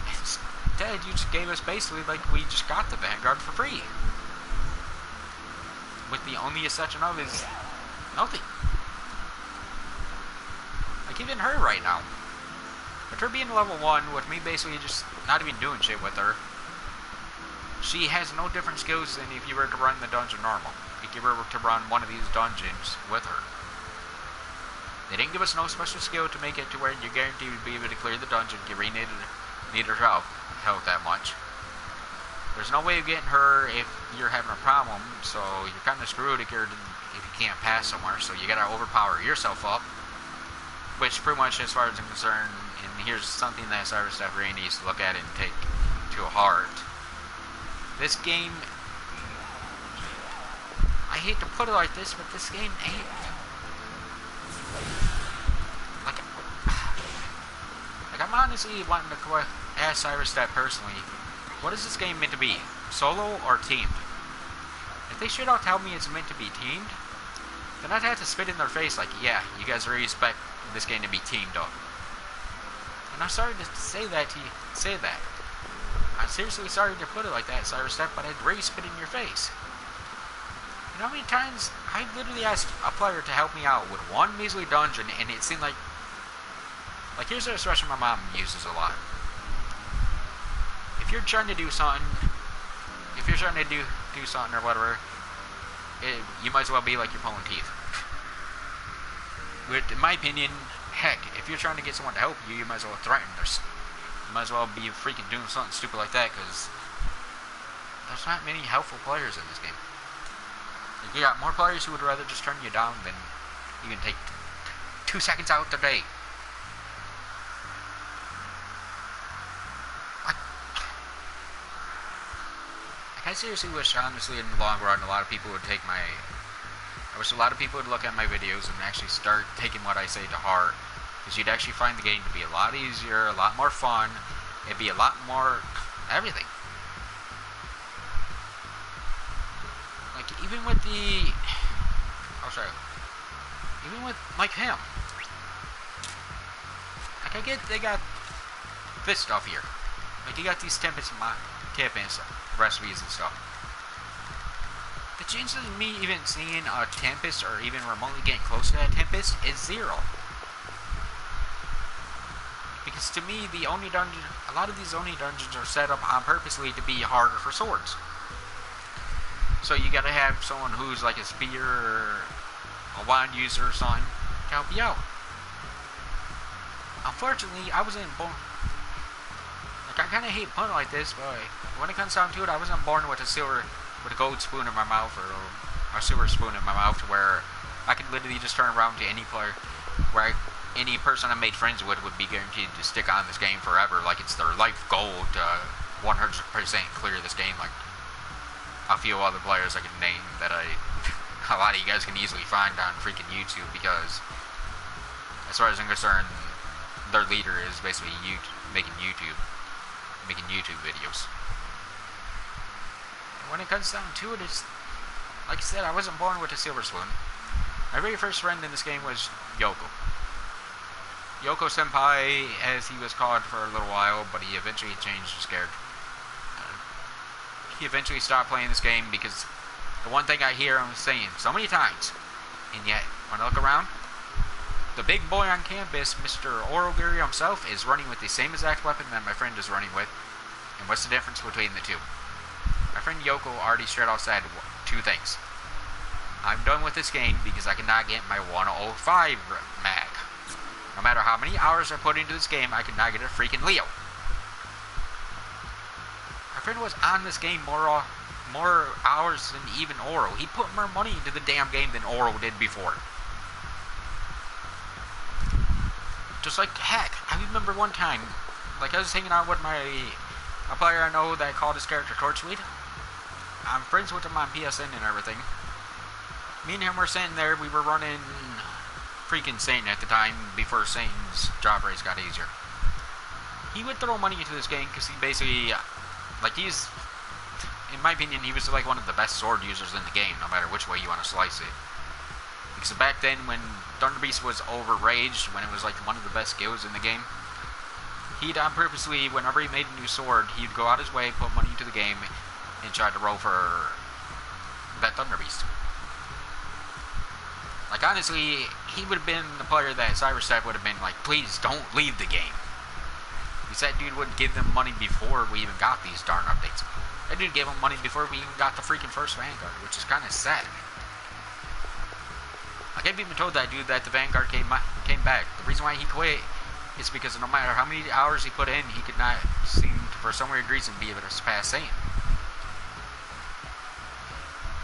Instead, you just gave us basically like we just got the Vanguard for free. With the only exception of is nothing. Like, even her right now. With her being level 1, with me basically just not even doing shit with her, she has no different skills than if you were to run the dungeon normal. If you were to run one of these dungeons with her. They didn't give us no special skill to make it to where you're guaranteed to be able to clear the dungeon, you really need her health that much. There's no way of getting her if you're having a problem, so you're kind of screwed if you can't pass somewhere, so you gotta overpower yourself up. Which pretty much, as far as I'm concerned, and here's something that cyber staff really needs to look at and take to heart. This game, I hate to put it like this, but this game ain't, like, honestly wanting to ask Cyrus that personally. What is this game meant to be? Solo or teamed? If they straight out tell me it's meant to be teamed, then I'd have to spit in their face like, yeah, you guys really expect this game to be teamed up. And I'm sorry to say that. I'm seriously sorry to put it like that, Cyrus Step, but I'd really spit in your face. You know how many times I literally asked a player to help me out with one measly dungeon, and it seemed like here's an expression my mom uses a lot. If you're trying to do something, or whatever, you might as well be like you're pulling teeth. But in my opinion, heck, if you're trying to get someone to help you, you might as well threaten. You might as well be freaking doing something stupid like that, because there's not many helpful players in this game. You got more players who would rather just turn you down than even take 2 seconds out of their day. I seriously wish, honestly, in the long run, a lot of people would I wish a lot of people would look at my videos and actually start taking what I say to heart. Because you'd actually find the game to be a lot easier, a lot more fun, it'd be a lot more everything. Like, even with like him. Like, I get they got this stuff here. Like, you got these Tempest recipes and stuff. The chances of me even seeing a Tempest or even remotely getting close to that Tempest is 0. Because to me, a lot of these Oni dungeons are set up on purposely to be harder for swords. So you gotta have someone who's like a spear or a wand user or something to help you out. Unfortunately, I wasn't born. Like, I kind of hate putting it like this, but when it comes down to it, I wasn't born with a gold spoon in my mouth or a silver spoon in my mouth, where I could literally just turn around to any player, any person I made friends with would be guaranteed to stick on this game forever, like it's their life goal to 100% clear this game. Like a few other players I could name that a lot of you guys can easily find on freaking YouTube, because as far as I'm concerned, their leader is basically making YouTube videos. And when it comes down to it, it's like I said, I wasn't born with a silver spoon. My very first friend in this game was Yoko Senpai, as he was called for a little while, but he eventually changed his character. He eventually stopped playing this game because the one thing I hear him saying so many times, and yet when I look around, the big boy on campus, Mr. Onigiri himself, is running with the same exact weapon that my friend is running with. And what's the difference between the two? My friend Yoko already straight out said 2 things. I'm done with this game because I cannot get my 105 mag. No matter how many hours I put into this game, I cannot get a freaking Leo. My friend was on this game more hours than even Oro. He put more money into the damn game than Oro did before. Just like, heck, I remember one time, like I was hanging out with a player I know that called his character Torchweed. I'm friends with him on PSN and everything. Me and him were sitting there, we were running freaking Satan at the time, before Satan's job rates got easier. He would throw money into this game because he basically, like, in my opinion, he was like one of the best sword users in the game, no matter which way you want to slice it. Because back then, when Thunder Beast was overraged, when it was like one of the best skills in the game, he'd purposely, whenever he made a new sword, he'd go out his way, put money into the game, and try to roll for that Thunder Beast. Like, honestly, he would have been the player that Cyrus Step would have been like, please don't leave the game. Because that dude wouldn't give them money before we even got these darn updates. That dude gave them money before we even got the freaking first Vanguard, which is kind of sad. Like, I've even told that dude that the Vanguard came back. The reason why he quit is because no matter how many hours he put in, he could not seem to, for some weird reason, be able to surpass Satan.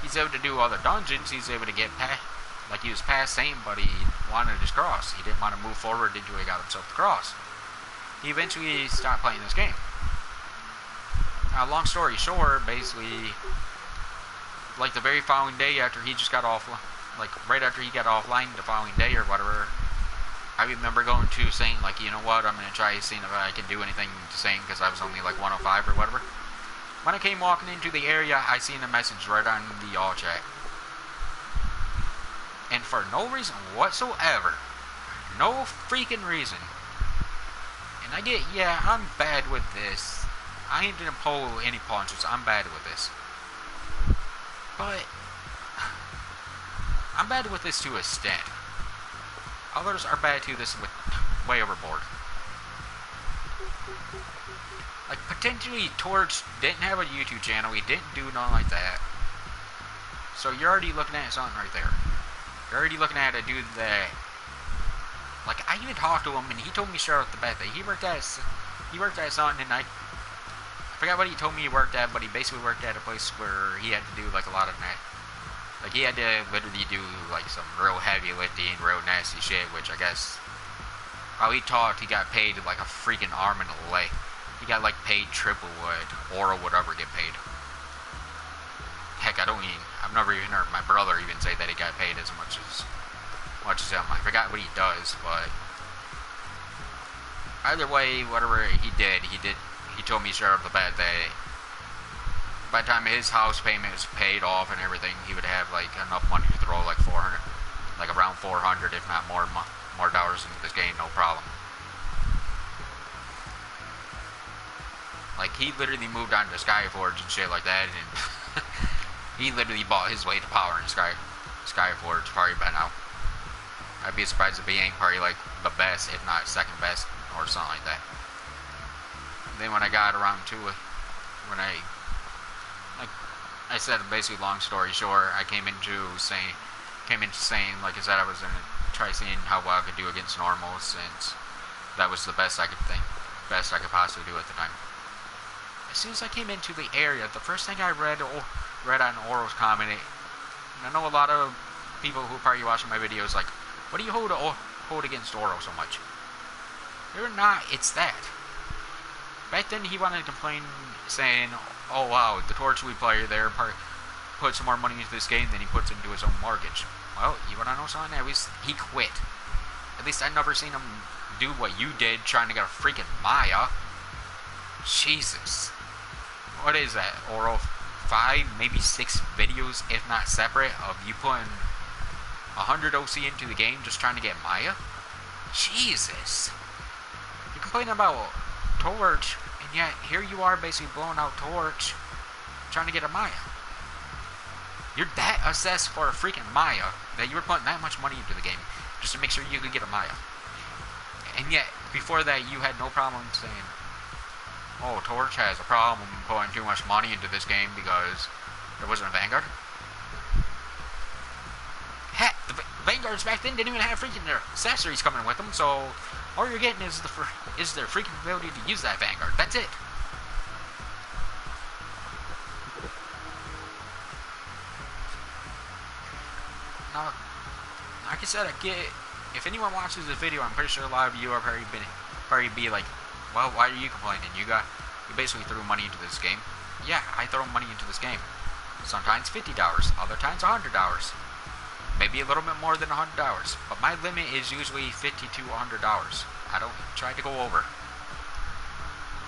He's able to do other dungeons, he's able to get past, like he was past Satan, but he wanted his cross. He didn't want to move forward until he got himself the cross. He eventually stopped playing this game. Now, long story short, basically, like the very following day after he just got off, like right after he got offline, the following day or whatever, I remember going to saying, like, you know what, I'm going to try seeing if I can do anything to saying, because I was only like 105 or whatever. When I came walking into the area, I seen a message right on the all chat. And for no reason whatsoever, no freaking reason, and I get, yeah, I'm bad with this. I ain't gonna pull any punches, I'm bad with this. But I'm bad with this to a extent. Others are bad to this with way overboard. Like, potentially, Torch didn't have a YouTube channel, he didn't do nothing like that. So you're already looking at something right there. You're already looking at a dude that, like, I even talked to him and he told me straight off the bat that he worked at something, and I forgot what he told me he worked at, but he basically worked at a place where he had to do like a lot of that. Like, he had to literally do like some real heavy lifting, real nasty shit, which I guess how he talked, he got paid like a freaking arm and a leg. He got like paid triple what Oro would ever get paid. Heck, I've never even heard my brother even say that he got paid as much as him. I forgot what he does, but either way, whatever he told me straight off the bat that by the time his house payment was paid off and everything, he would have like enough money to throw like 400, like around 400, if not more dollars into this game, no problem. Like, he literally moved on to Skyforge and shit like that, and he literally bought his way to power in Skyforge probably by now. I'd be surprised if he ain't probably like the best, if not second best, or something like that. And then when I got around to it, when I said, basically, long story short, I came into saying, like I said, I was gonna try seeing how well I could do against normal, since that was the best I could possibly do at the time. As soon as I came into the area, the first thing I read on Oro's comment, and I know a lot of people who are probably watching my videos like, what do you hold against Oro so much? You're not, it's that. Back then he wanted to complain, saying, oh wow, the Torchwood player there put some more money into this game than he puts into his own mortgage. Well, you wanna know something? At least he quit. At least I've never seen him do what you did, trying to get a freaking Maya. Jesus. What is that, Oro? 5, maybe 6 videos, if not separate, of you putting 100 OC into the game just trying to get Maya? Jesus. You're complaining about Torch, and yet here you are basically blowing out Torch trying to get a Maya. You're that obsessed for a freaking Maya that you were putting that much money into the game just to make sure you could get a Maya. And yet, before that, you had no problem saying, oh, Torch has a problem putting too much money into this game because there wasn't a Vanguard. Heck, the Vanguards back then didn't even have freaking their accessories coming with them, so all you're getting is their freaking ability to use that Vanguard. That's it. Now, like I said, if anyone watches this video, I'm pretty sure a lot of you are probably be like, well, why are you complaining? You basically threw money into this game. Yeah, I throw money into this game. Sometimes $50, other times $100. Maybe a little bit more than $100. But my limit is usually $50 to $100. I don't try to go over.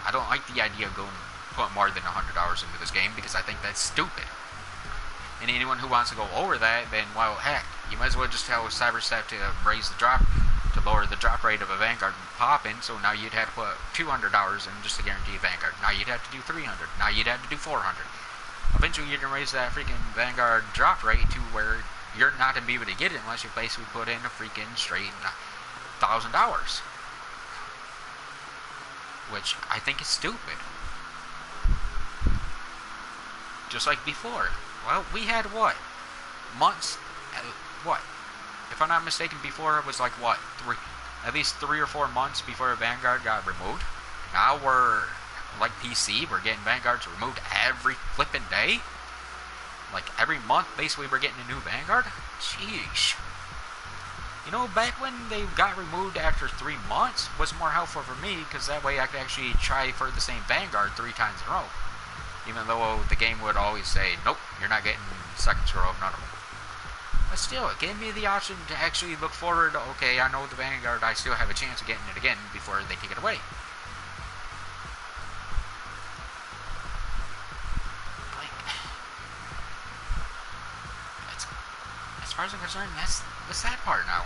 I don't like the idea of putting more than $100 into this game because I think that's stupid. And anyone who wants to go over that, then, well, heck, you might as well just tell Cyberstep to raise the drop, to lower the drop rate of a Vanguard popping, so now you'd have to put $200 in just to guarantee a Vanguard. Now you'd have to do $300. Now you'd have to do $400. Eventually you're going to raise that freaking Vanguard drop rate to where you're not going to be able to get it unless you basically put in a freaking straight $1,000. Which I think is stupid. Just like before. Well, we had what? Months? What? If I'm not mistaken, before it was like what? At least 3 or 4 months before Vanguard got removed. Now we're like PC, we're getting Vanguards removed every flippin' day. Like every month, basically, we're getting a new Vanguard. Sheesh. You know, back when they got removed after 3 months was more helpful for me, because that way I could actually try for the same Vanguard 3 times in a row. Even though the game would always say, nope, you're not getting second row of none of them. But still, it gave me the option to actually look forward. Okay, I know the Vanguard, I still have a chance of getting it again before they take it away. Like, as far as I'm concerned, that's the sad part now.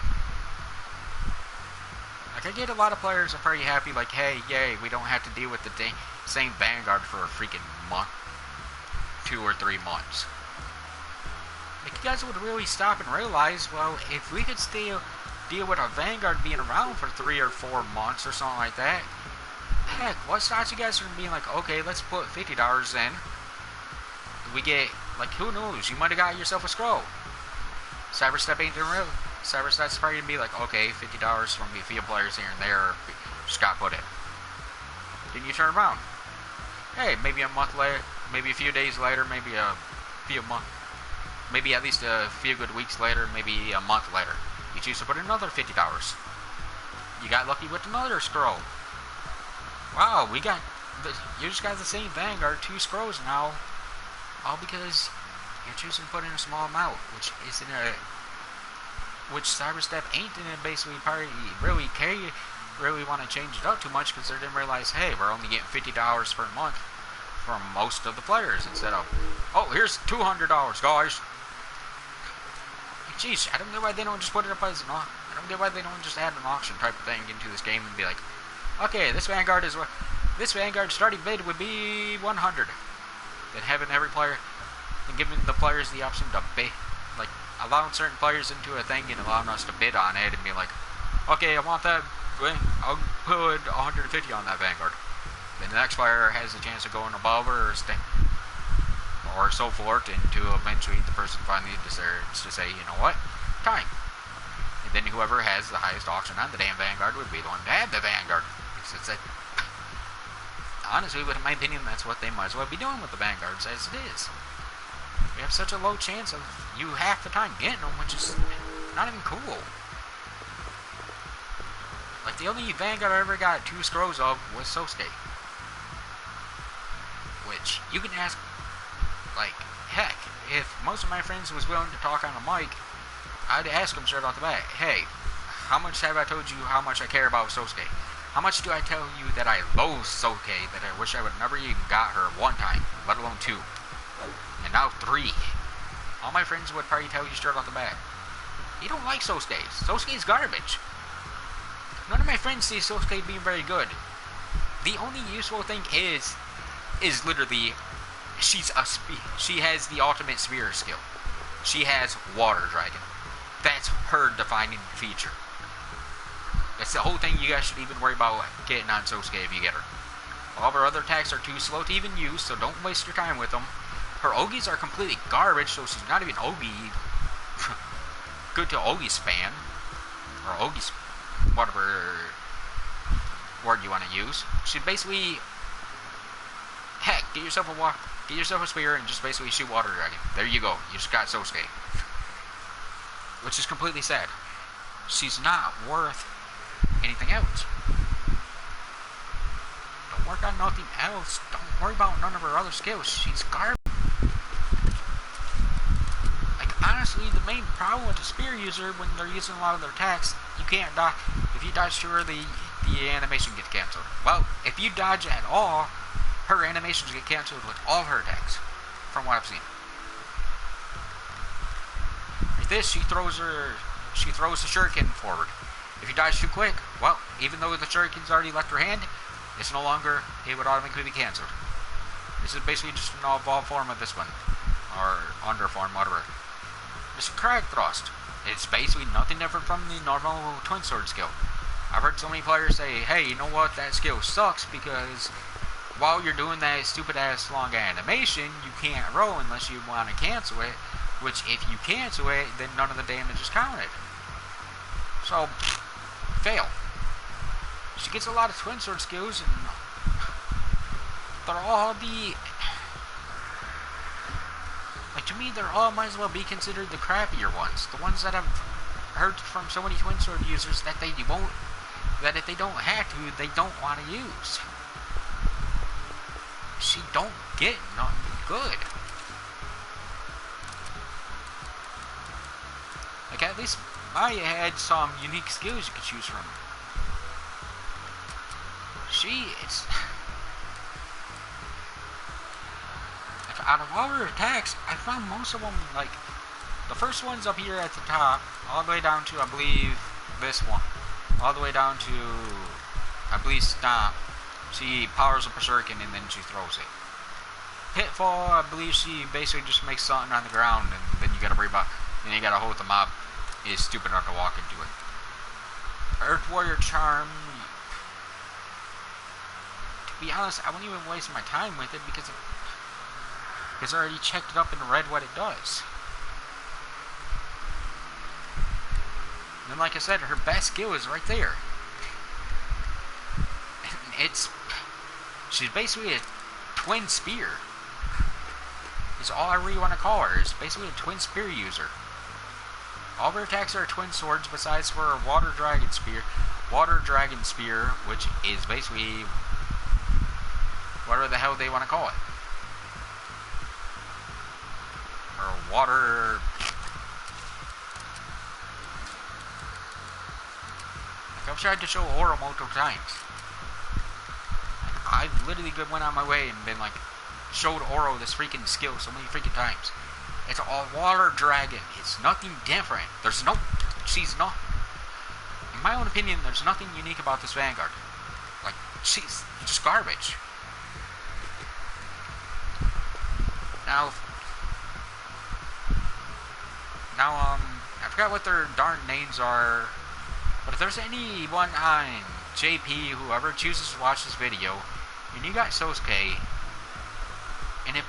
Like, I get a lot of players are pretty happy, like, hey, yay, we don't have to deal with the same Vanguard for a freaking month, 2 or 3 months. Like, you guys would really stop and realize, well, if we could still deal with a Vanguard being around for 3 or 4 months or something like that, heck, what stops you guys from being like, okay, let's put $50 in. We get, like, who knows, you might have got yourself a scroll. Cyberstep ain't doing real. Cyberstep's probably gonna be like, okay, $50 from a few players here and there, just got put in. Then you turn around. Hey, maybe a month later, maybe a few days later, maybe a few months. Maybe at least a few good weeks later, maybe a month later, you choose to put in another $50. You got lucky with another scroll. Wow, you just got the same Vanguard, 2 scrolls now, all because you're choosing to put in a small amount, which Cyberstep ain't in it basically probably really want to change it up too much because they didn't realize, hey, we're only getting $50 per month from most of the players instead of, oh, here's $200, guys. Jeez, I don't get why they don't just put it up as I don't get why they don't just add an auction type of thing into this game and be like, okay, this Vanguard starting bid would be 100. Then having every player, and giving the players the option to bid, like allowing certain players into a thing and allowing us to bid on it and be like, okay, I want that, I'll put 150 on that Vanguard. Then the next player has a chance of going above or so forth, until eventually the person finally deserves to say, you know what, time. And then whoever has the highest auction on the damn Vanguard would be the one to have the Vanguard. Because honestly, in my opinion, that's what they might as well be doing with the Vanguards as it is. We have such a low chance of you half the time getting them, which is not even cool. Like, the only Vanguard I ever got 2 scrolls of was Sosuke. Which, you can ask, like, heck, if most of my friends was willing to talk on a mic, I'd ask them straight off the bat, hey, how much have I told you how much I care about Sosuke? How much do I tell you that I loathe Sosuke, that I wish I would never even got her 1 time, let alone 2, and now 3? All my friends would probably tell you straight off the bat, you don't like Sosuke. Sosuke's garbage. None of my friends see Sosuke being very good. The only useful thing is literally, she has the ultimate spear skill. She has Water Dragon. That's her defining feature. That's the whole thing you guys should even worry about getting on Sosuke if you get her. All of her other attacks are too slow to even use, so don't waste your time with them. Her Ogis are completely garbage, so she's not even Ogi. Good to Ogi span. Or Ogi, whatever word you want to use. She's basically, heck, get yourself a spear and just basically shoot Water Dragon. There you go. You just got Sosuke. Which is completely sad. She's not worth anything else. Don't work on nothing else. Don't worry about none of her other skills. She's garbage. Like, honestly, the main problem with the spear user when they're using a lot of their attacks, you can't dodge. If you dodge too early, the animation gets cancelled. Well, if you dodge at all, her animations get cancelled with all of her attacks, from what I've seen. With this, she throws the shuriken forward. If you dodge too quick, well, even though the shuriken's already left her hand, it would automatically be cancelled. This is basically just an evolved form of this one, or under form, whatever. This is Crag Thrust. It's basically nothing different from the normal Twin Sword skill. I've heard so many players say, hey, you know what, that skill sucks because while you're doing that stupid ass long animation, you can't roll unless you want to cancel it, which if you cancel it, then none of the damage is counted. So, fail. She gets a lot of Twin Sword skills, and they're all like, to me, they're all might as well be considered the crappier ones. The ones that I've heard from so many Twin Sword users that that if they don't have to, they don't want to use. She don't get nothing good. at least Maya had some unique skills you could choose from. It's... Out of all her attacks, I found most of them, like, the first one's up here at the top, all the way down to, I believe, this one. All the way down to, I believe, Stomp. She powers up Berserkin and then she throws it. Pitfall, I believe she basically just makes something on the ground and then you gotta worry about, then you gotta hold the mob is stupid enough to walk into it. Earth Warrior Charm, to be honest, I wouldn't even waste my time with it because I already checked it up and read what it does. And then, like I said, her best skill is right there. She's basically a twin spear. Is all I really want to call her. Is basically a twin spear user. All of her attacks are twin swords, besides for her water dragon spear. Water dragon spear, which is basically whatever the hell they want to call it. Or water... Like, I've tried to show Oro multiple times. I've literally went on my way and been like, showed Oro this freaking skill so many freaking times. It's a water dragon. It's nothing different. She's not... In my own opinion, there's nothing unique about this Vanguard. Like, she's just garbage. Now, I forgot what their darn names are, but if there's anyone on JP, whoever chooses to watch this video, and you got Sosuke, and if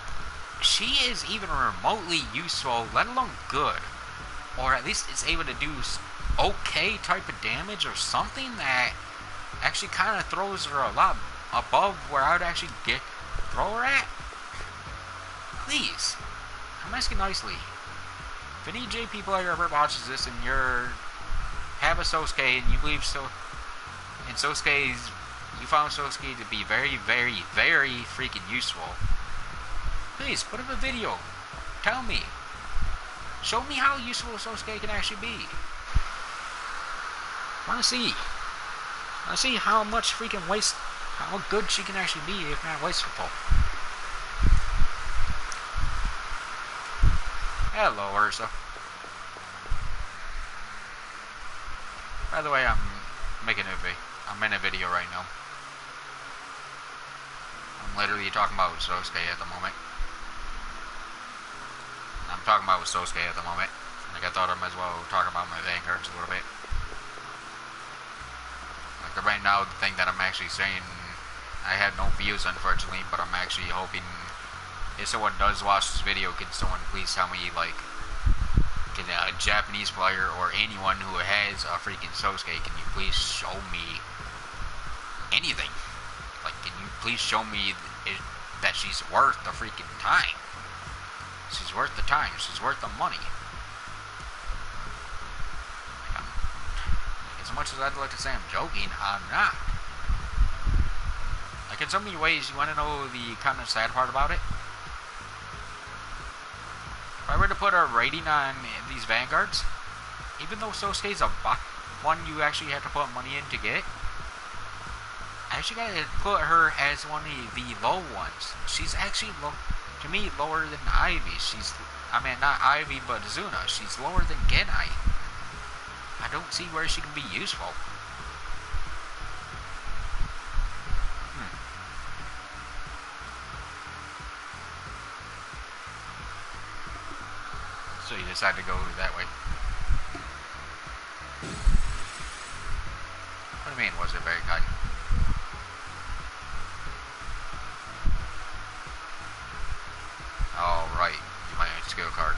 she is even remotely useful, let alone good, or at least is able to do okay type of damage or something that actually kind of throws her a lot above where I would actually throw her at, please, I'm asking nicely. If any JP player ever watches this and you have a Sosuke and you believe you found Sosuke to be very, very, very freaking useful, please put up a video. Tell me. Show me how useful Sosuke can actually be. I want to see how much freaking how good she can actually be, if not wasteful. Hello, Ursa. By the way, I'm in a video right now. I'm literally talking about Sosuke at the moment. Like, I thought I might as well talk about my Vanguards a little bit. Like, right now, the thing that I'm actually saying, I had no views, unfortunately, but I'm actually hoping if someone does watch this video, can someone please tell me, like, can a Japanese player or anyone who has a freaking Sosuke, can you please show me anything? Like, can you please show me that she's worth the freaking time? She's worth the time. She's worth the money. As much as I'd like to say I'm joking, I'm not. Like, in so many ways, you want to know the kind of sad part about it? If I were to put a rating on these Vanguards, even though Sosuke's one you actually have to put money in to get, I actually gotta put her as one of the low ones. She's actually, to me, lower than Ivy. Not Ivy, but Zuna. She's lower than Genai. I don't see where she can be useful. So you decide to go that way. What do you mean, was it very kind? Oh, right. You might need a skill card.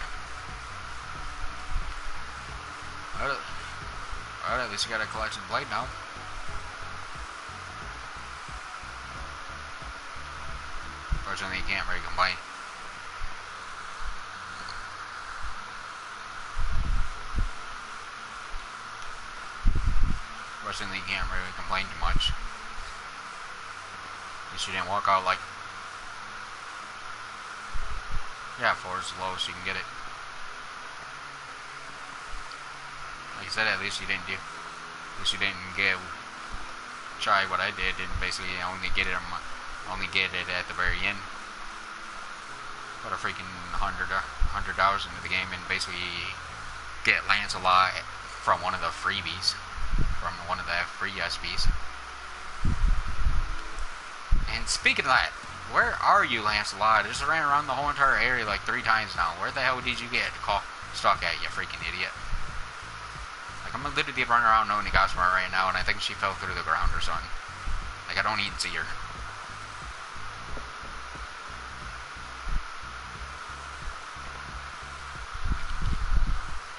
Alright, at least you got a collection blade now. Fortunately, you can't really complain. Fortunately, you can't really complain too much. At least you didn't walk out like... Yeah, 4 is the lowest you can get it. you said, at least you didn't do. At least you didn't try what I did and basically only get it at the very end. Put a freaking $100 into the game and basically get Lancelot from one of the freebies, from one of the free SPs. And speaking of that, where are you, Lancelot? I just ran around the whole entire area like 3 times now. Where the hell did you get stuck at, you freaking idiot? Like, I'm literally running around Onigiri right now, and I think she fell through the ground or something. Like, I don't even see her.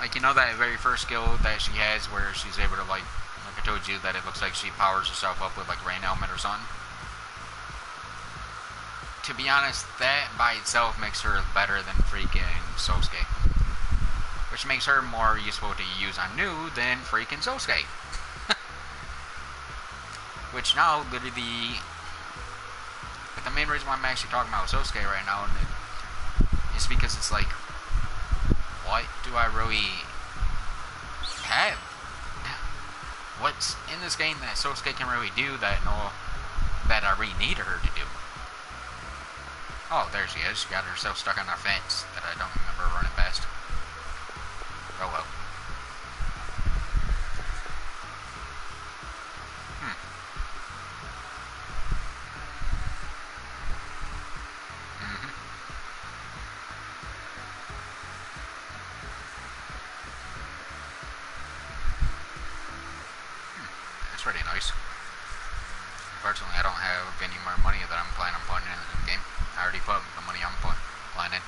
Like, you know that very first skill that she has where she's able to, like I told you, that it looks like she powers herself up with, like, rain element or something? To be honest, that by itself makes her better than freaking Sosuke. Which makes her more useful to use on New than freaking Sosuke. Which now, literally... But the main reason why I'm actually talking about Sosuke right now is because it's like... What do I really have? What's in this game that Sosuke can really do that I really need her to do? Oh, there she is. She got herself stuck on a fence that I don't remember running past. Oh well. That's pretty nice. Unfortunately, I don't have any more money that I'm planning on putting in the game. I already put the money I'm planning.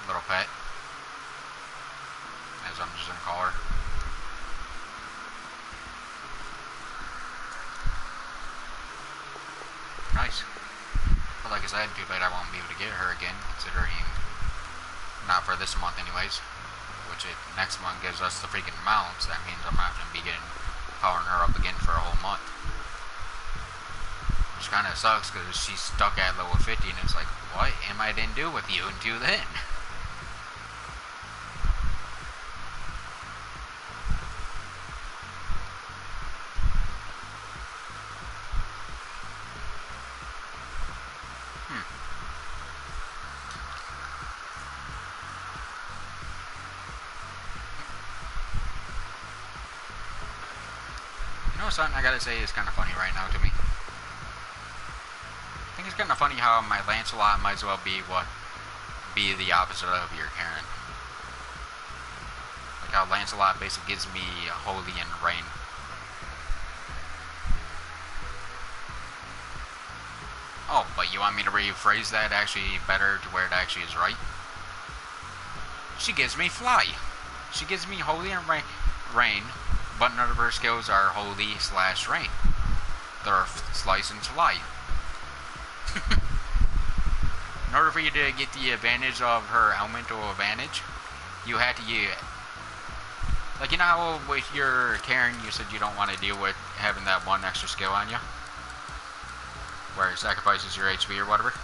Little pet, as I'm just gonna call her. Nice. But like I said, too bad I won't be able to get her again, considering not for this month anyways. Which next month gives us the freaking mounts. That means I'm not gonna be powering her up again for a whole month. Which kind of sucks because she's stuck at level 50, and it's like, what am I didn't do with you until then? You know something I gotta say is kind of funny right now to me? I think it's kind of funny how my Lancelot might as well be the opposite of your Karen. Like how Lancelot basically gives me Holy and Rain. Oh, but you want me to rephrase that actually better to where it actually is right? She gives me Fly. She gives me Holy and Rain, but none of her skills are Holy/Rain. They're Slice and Fly. In order for you to get the advantage of her elemental advantage, you have to use... Like, you know how with your Karen, you said you don't want to deal with having that one extra skill on you? Where it sacrifices your HP or whatever?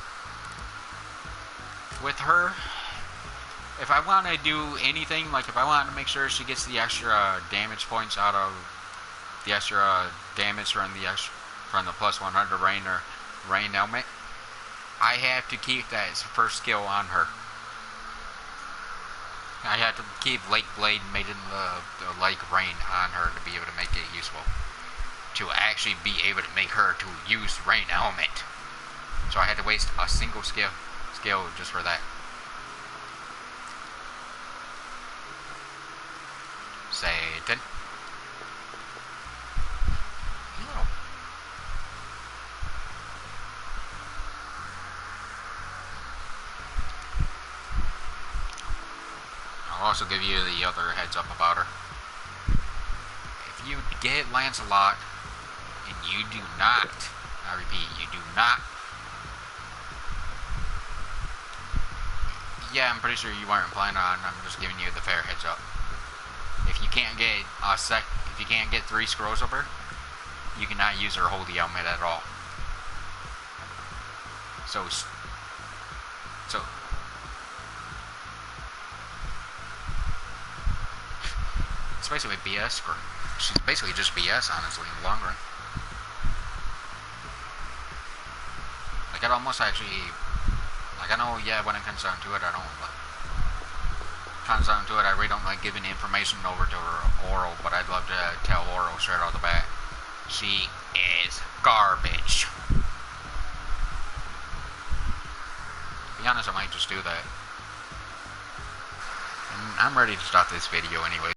With her, if I want to do anything, like if I want to make sure she gets the extra damage points out of the extra damage from the plus 100 rain element, I have to keep that first skill on her. I have to keep Lake Blade made in the Lake Rain on her to be able to make it useful. To actually be able to make her to use Rain element. So I had to waste a single skill just for that. Satan. No. I'll also give you the other heads up about her. If you get Lancelot, and you do not, I repeat, you do not. Yeah, I'm pretty sure you weren't planning on. I'm just giving you the fair heads up. If you can't get 3 scrolls of her, you cannot use her Holy Element at all. So, so it's basically BS. She's basically just BS, honestly, in the long run. Like, I'd almost actually, like, I know, yeah, when it comes down to it, I don't, but comes down to it, I really don't like giving information over to her Oral, but I'd love to tell Oral straight out the bat, she is garbage. To be honest, I might just do that. And I'm ready to stop this video anyway.